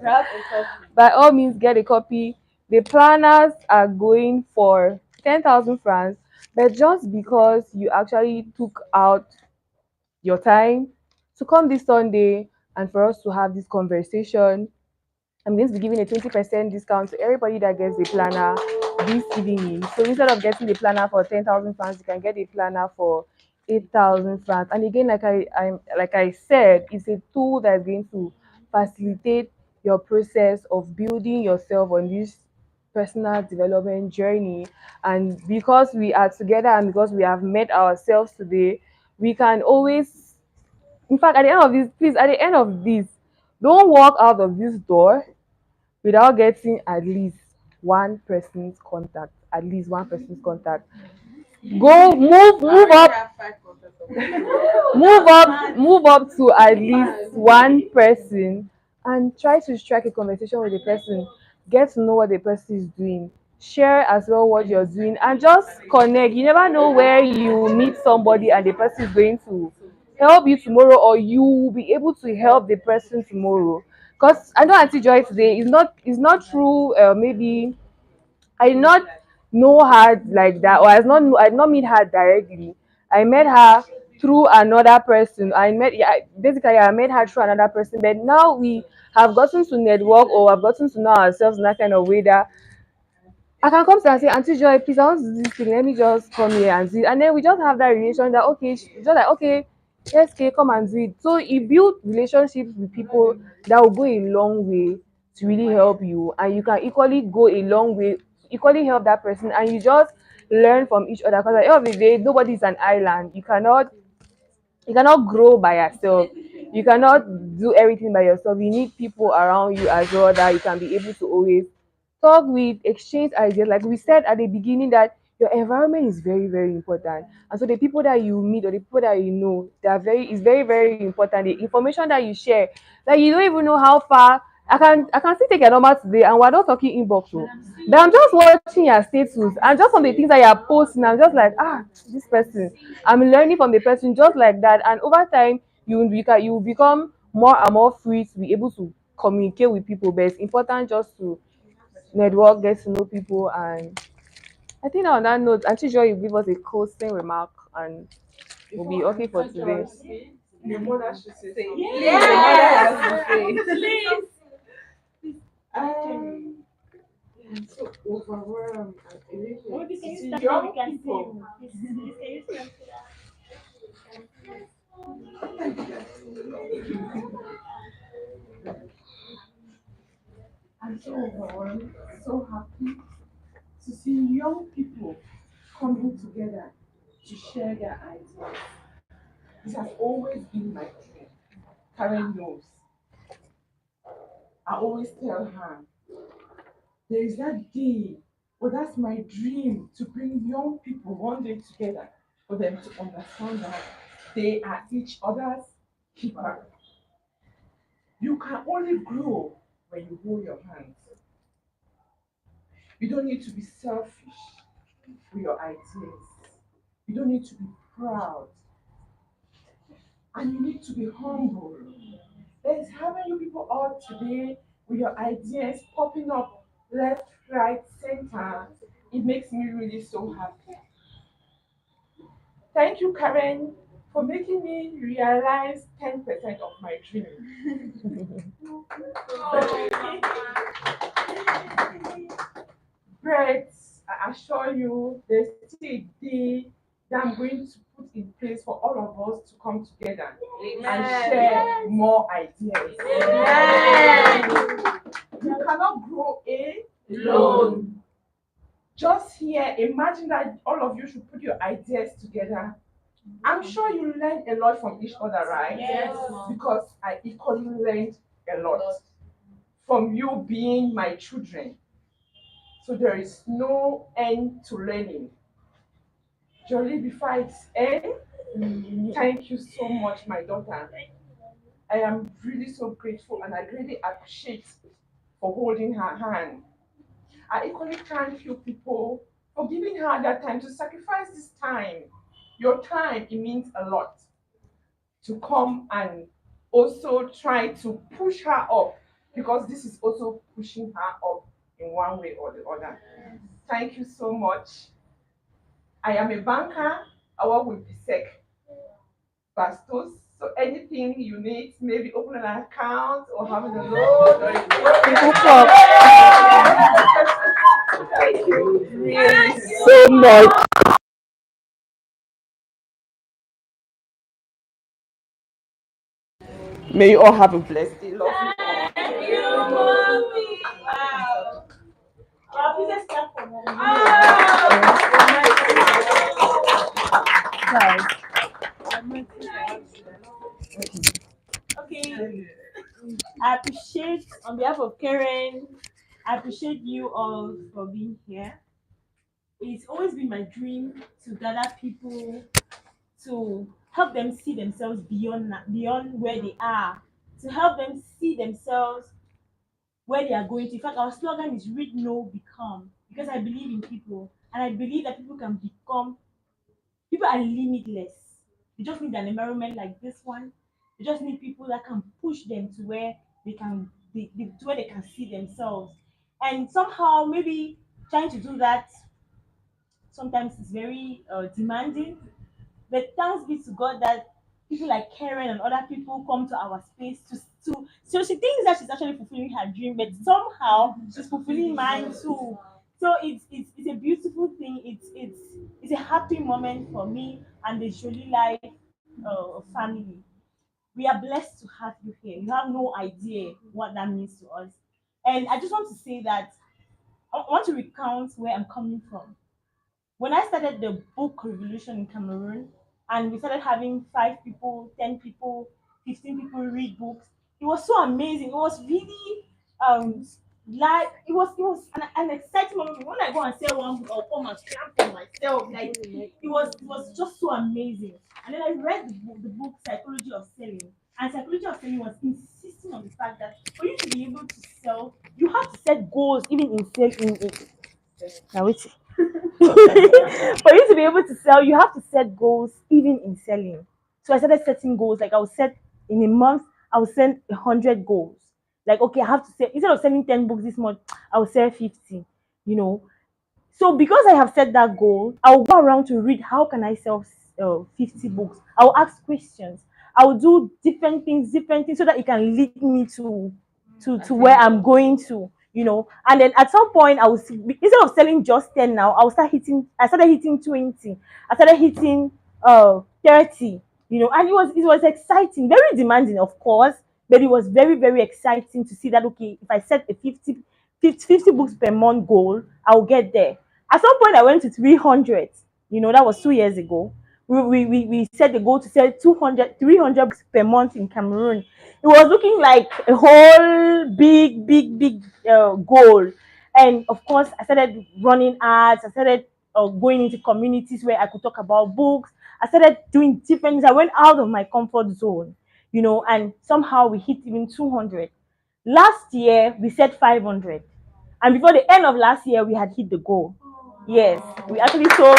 a copy. By all means get a copy. The planners are going for 10,000 francs, but just because you actually took out your time to come this Sunday and for us to have this conversation, I'm going to be giving a 20% discount to everybody that gets the planner this evening. So instead of getting the planner for 10,000 francs, you can get a planner for 8,000 francs. And again, like I said, it's a tool that is going to facilitate your process of building yourself on this personal development journey. And because we are together and because we have met ourselves today, we can always, in fact, at the end of this, don't walk out of this door without getting at least one person's contact. At least one person's contact. Go move up. Move up to at least one person and try to strike a conversation with the person, get to know what the person is doing, share as well what you're doing, and just connect. You never know where you meet somebody and the person is going to help you tomorrow, or you will be able to help the person tomorrow. Because I know Auntie Joy today is not true. Maybe I did not know her like that, or I did not meet her directly. I met her through another person. Basically I met her through another person. But now we have gotten to network, or have gotten to know ourselves in that kind of way that I can come to her and say, Auntie Joy, please, I want to do this thing. Let me just come here and do it. And then we just have that relation that, okay, just like, okay, yes, okay, come and do it. So you build relationships with people that will go a long way to really help you. And you can equally go a long way, equally help that person. And you just learn from each other. Because at the end of the day, nobody is an island. You cannot grow by yourself. You cannot do everything by yourself. You need people around you as well that you can be able to always talk with, exchange ideas. Like we said at the beginning, that your environment is very, very important. And so the people that you meet, or the people that you know, they are very is very, very important. The information that you share, like you don't even know how far. I can still take your number today, and we're not talking inbox. Oh. But I'm just watching your status, and just some of the things that you're posting, I'm just like, this person. I'm learning from the person just like that. And over time, you will become more and more free to be able to communicate with people. But it's important just to network, get to know people. And I think on that note, Auntie Joy, you give us a closing remark and we'll be Before okay for today. the mother should say something. Yes. Please. Um, I'm so overwhelmed and Maybe elated can to you see start so we young can see people. you? Please, can you start? I'm so overwhelmed, so happy to see young people coming together to share their ideas. This has always been my dream. Karen knows. I always tell her, there is that day, but that's my dream, to bring young people one day together for them to understand that they are each other's keeper. You can only grow when you hold your hands. You don't need to be selfish with your ideas. You don't need to be proud. And you need to be humble. There's having you people out today with your ideas popping up left, right, center. It makes me really so happy. Thank you, Karen, for making me realize 10% of my dream. But I assure you, there's still a day that I'm going to put in place for all of us to come together and share more ideas. You cannot grow alone. Just here, imagine that all of you should put your ideas together. I'm sure you learn a lot from each other, right? Yes. Because I equally learned a lot from you being my children. So there is no end to learning. Jolie, before it's end, thank you so much, my daughter. I am really so grateful and I really appreciate for holding her hand. I equally thank you people for giving her that time to sacrifice this time. Your time, it means a lot to come and also try to push her up, because this is also pushing her up in one way or the other. Thank you so much. I am a banker. I work with the SEC Bastos. So anything you need, maybe open an account or having a loan or Hook up thank you really so much. May you all have a blessed day. Love you all. Thank you, mommy. Wow. Please let's clap for mommy. guys. Okay. I appreciate, on behalf of Karen, I appreciate you all for being here. It's always been my dream to gather people to help them see themselves beyond where they are, to help them see themselves where they are going to. In fact, our slogan is read, know, become, because I believe in people and I believe that people can become. People are limitless. They just need an environment like this one. They just need people that can push them to where to where they can see themselves. And somehow, maybe trying to do that sometimes is very demanding. But thanks be to God that people like Karen and other people come to our space to so she thinks that she's actually fulfilling her dream, but somehow she's fulfilling mine too. So it's a beautiful thing. It's a happy moment for me and the Jolie Life family. We are blessed to have you here. You have no idea what that means to us. And I just want to say that I want to recount where I'm coming from. When I started the book revolution in Cameroon, and we started having 5 people, 10 people, 15 people read books, it was so amazing. It was really like it was an exciting moment. When I go and sell one book, I'll come and clap for myself. Like it was just so amazing. And then I read the book Psychology of Selling. And Psychology of Selling was insisting on the fact that for you to be able to sell, you have to set goals even in selling. Now wait. For you to be able to sell, you have to set goals even in selling. So I started setting goals. Like I would set in a month, I would set 100 goals. Like okay, I have to sell instead of selling 10 books this month, I will sell 50. You know, so because I have set that goal, I'll go around to read how can I sell 50 books. I'll ask questions. I'll do different things so that it can lead me to where I'm going to. And then at some point I was instead of selling just 10 now, I started hitting 20. I started hitting 30, and it was exciting, very demanding, of course, but it was very, very exciting to see that okay, if I set a 50 books per month goal, I'll get there. At some point, I went to 300. That was 2 years ago. We set the goal to sell 300 books per month in Cameroon. It was looking like a whole big goal. And of course, I started running ads. I started going into communities where I could talk about books. I started doing different things. I went out of my comfort zone, and somehow we hit even 200. Last year, we set 500. And before the end of last year, we had hit the goal. Yes, we actually sold.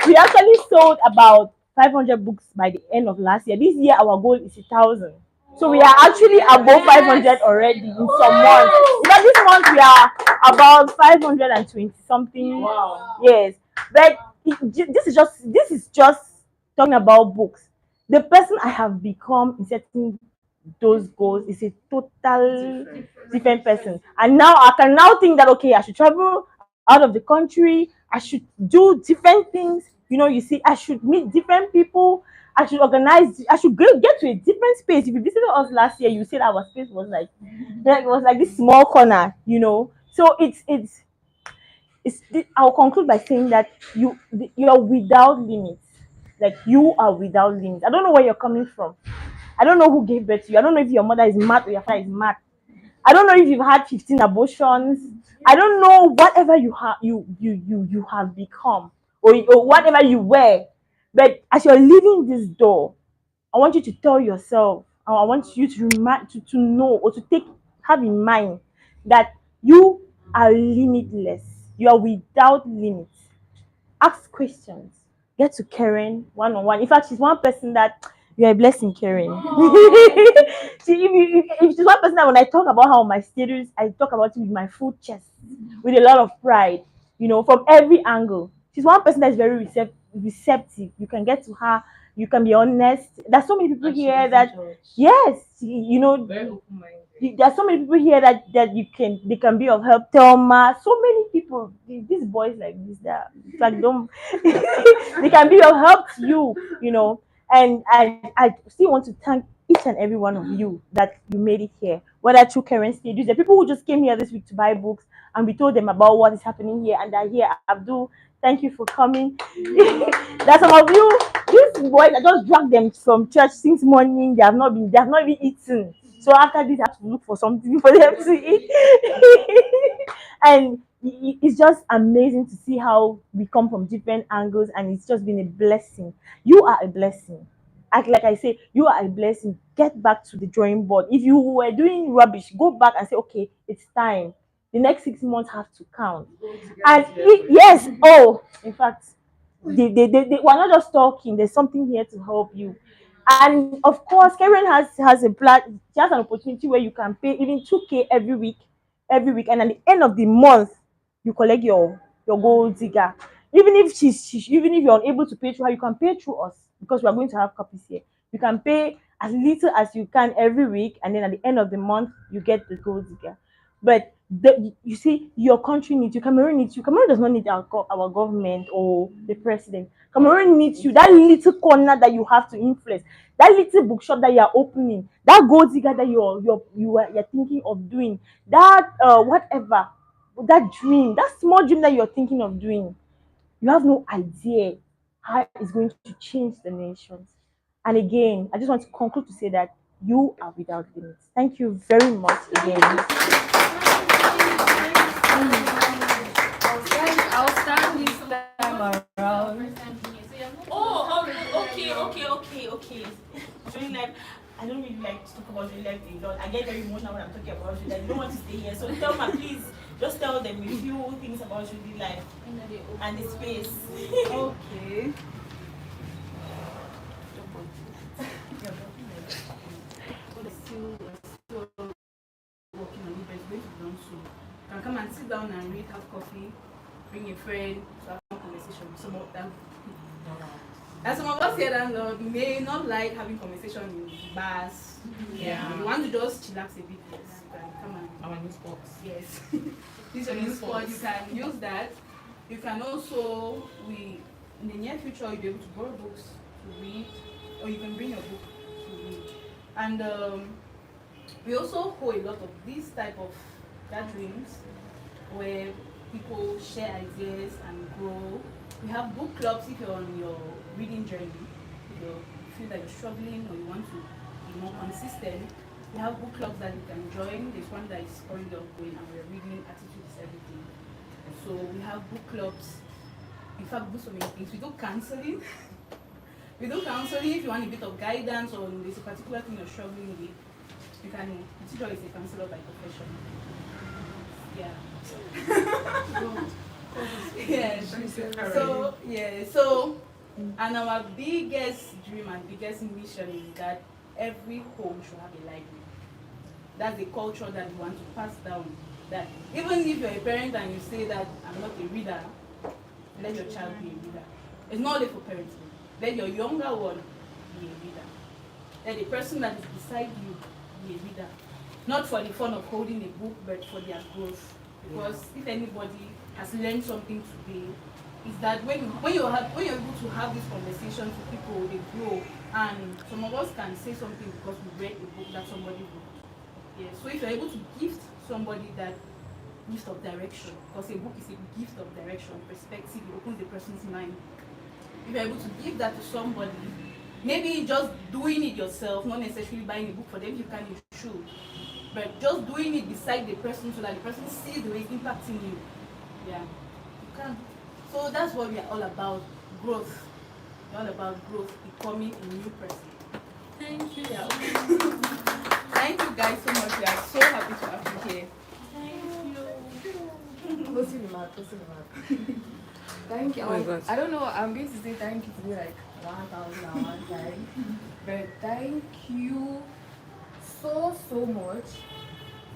We actually sold about 500 books by the end of last year. This year, our goal is 1,000. So we are actually above 500 already in some months. This month we are about 520 something. Wow. Yes, but this is just talking about books. The person I have become in setting those goals is a total different person. And now I can now think that okay, I should travel out of the country, I should do different things. You see, I should meet different people, I should organize, I should get to a different space. If you visited us last year, you said our space was like it was like this small corner. So I'll conclude by saying that you're without limits. Like you are without limits. I don't know where you're coming from. I don't know who gave birth to you. I don't know if your mother is mad or your father is mad. I don't know if you've had 15 abortions. I don't know whatever you have become, or whatever you were. But as you're leaving this door, I want you to tell yourself, or I want you to know, or to have in mind that you are limitless. You are without limits. Ask questions. Get to Karen one on one. In fact, she's one person that you're a blessing, Karen. If she's one person that when I talk about how my status, I talk about it with my full chest, with a lot of pride, from every angle. She's one person that's very receptive. You can get to her, you can be honest. There's so many people here that, yes, Very open-minded. there's so many people here that they can be of help. Thelma, so many people, these boys like this that in fact don't they can be of help to you. And I still want to thank each and every one of you that you made it here, whether through current stages, the people who just came here this week to buy books, and we told them about what is happening here, and they're here. Abdul, thank you for coming. There's some of you, these boys, I just dragged them from church since morning. They have not even eaten. So after this, I have to look for something for them to eat. And it's just amazing to see how we come from different angles, and it's just been a blessing. You are a blessing. Like I say, you are a blessing. Get back to the drawing board. If you were doing rubbish, go back and say, okay, it's time. The next 6 months have to count. And yes, oh, in fact, they we're not just talking. There's something here to help you. And of course, Karen has a plan. She has an opportunity where you can pay even 2K every week, and at the end of the month, you collect your gold digger. Even if even if you're unable to pay through her, you can pay through us because we are going to have copies here. You can pay as little as you can every week, and then at the end of the month, you get the gold digger. But you see, your country needs you. Cameroon needs you. Cameroon does not need our government or the president. Cameroon needs you. That little corner that you have to influence, that little bookshop that you are opening, that gold digger that you're thinking of doing, that whatever, that dream, that small dream that you're thinking of doing, you have no idea how it's going to change the nations. And again, I just want to conclude to say that you are without limits. Thank you very much again. I'll start this time around. Okay. During life, I don't really like to talk about real life a lot. I get very emotional when I'm talking about real life. I don't want to stay here. So tell me, please, just tell them a few things about real life and the space. Okay. Working on it, but it's going to be done soon. You can come and sit down and read, have coffee, bring a friend to have a conversation. Some of them. And some of us here that may not like having conversation in bars. Yeah. You want to just chillax a bit, yes. You can come and Our new sports. yes. This is a new spot. You can use that. You can also in the near future you'll be able to borrow books to read, or you can bring your book to read. And we also hold a lot of these type of gatherings where people share ideas and grow. We have book clubs if you're on your reading journey. If you feel that you're struggling or you want to be more consistent, we have book clubs that you can join. There's one that is currently ongoing and we're reading Attitude is Everything. So we have book clubs. In fact, we do so many things. We do counseling. We do counseling if you want a bit of guidance or there's a particular thing you're struggling with. You can, the teacher is a counselor by profession. Yeah. Yes. So and our biggest dream and biggest mission is that every home should have a library. That's the culture that we want to pass down. That even if you're a parent and you say that I'm not a reader, let your child be a reader. It's not only for parents. Let your younger one be a reader. Let the person that is beside you be a reader. Not for the fun of holding a book, but for their growth. Because if anybody has learned something today, is that when you're able to have these conversations with people, they grow. And some of us can say something because we read a book that somebody wrote. Yeah. So if you're able to gift somebody that gift of direction, because a book is a gift of direction, perspective, it opens the person's mind. If you're able to give that to somebody, maybe just doing it yourself, not necessarily buying a book for them, you can, you should. But just doing it beside the person so that the person sees the way it's impacting you. Yeah, you can. So that's what we are all about, growth. We're all about growth, becoming a new person. Thank you. Yeah. Thank you guys so much. We are so happy to have you here. Closing remark. Thank you. Oh my God. I don't know. I'm going to say thank you to me like 1,000 at one time. But thank you so much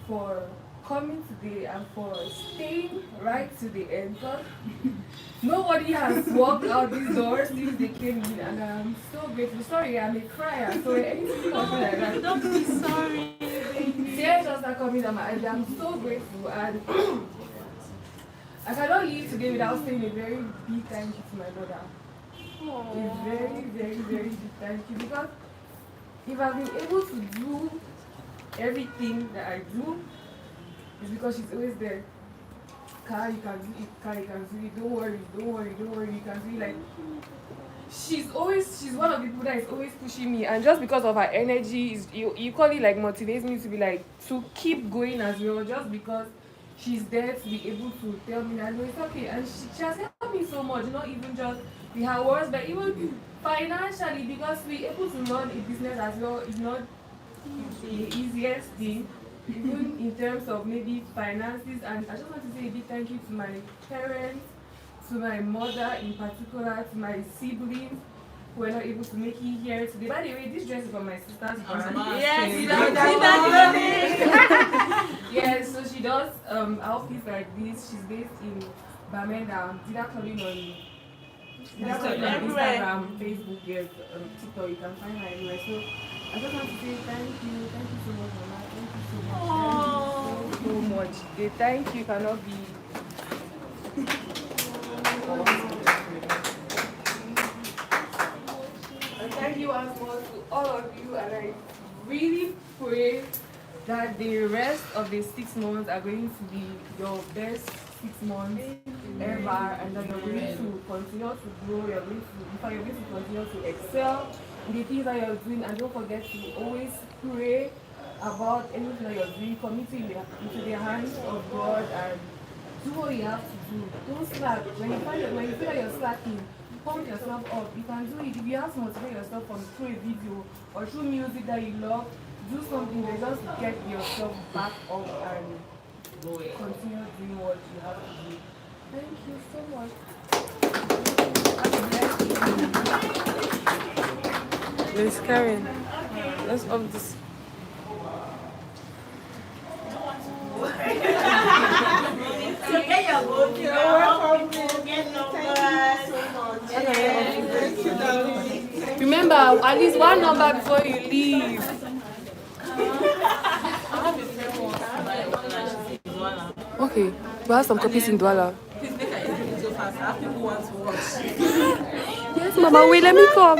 for coming today and for staying right to the end. Because nobody has walked out these doors since they came in, and I'm so grateful. Sorry, I'm a crier, so anything like that. Don't be sorry. Tears just are coming down my eyes. I'm so grateful, and I cannot leave today without saying a very big thank you to my mother. A very big thank you, because if I've been able to do everything that I do, it's because she's always there. Car, you can do it. Car, you can do it. Don't worry. You can do it. Like, she's one of the people that is always pushing me, and just because of her energy, you call it like motivates me to be like to keep going as well. Just because she's there to be able to tell me that no, it's okay. And she has helped me so much, not even just with her words, but even financially, because we're able to run a business as well is not the easiest thing, even in terms of maybe finances. And I just want to say a big thank you to my parents, to my mother in particular, to my siblings who were not able to make it here today. By the way, this dress is from my sister's brand. Yes, so she does outfits like this. She's based in Bamenda. Did I call on Instagram, Facebook, yes, TikTok, you can find her anywhere. So I just want to say thank you so much, Mama. Thank you so much. Thank you so much. The thank you cannot be. And thank you once more to all of you, and I really pray that the rest of the 6 months are going to be your best 6 months ever, and that you're going to continue to grow, you're going to continue to excel in the things that you're doing. And don't forget to always pray about anything that you're doing, commit it into the hands of God, and do what you have to do. Don't slack. When you feel that you're slacking, pump yourself up. You can do it. If you have to motivate yourself through a video or through music that you love, do something that just get yourself back up and continue doing what you have to do. Thank you so much. Miss Karen, let's up this. So get your vote, get numbers. Remember, at least one number before you leave. Okay, we have some copies in Douala. Please make it so fast. I have people want to watch. Yes, Mama, wait, let me come.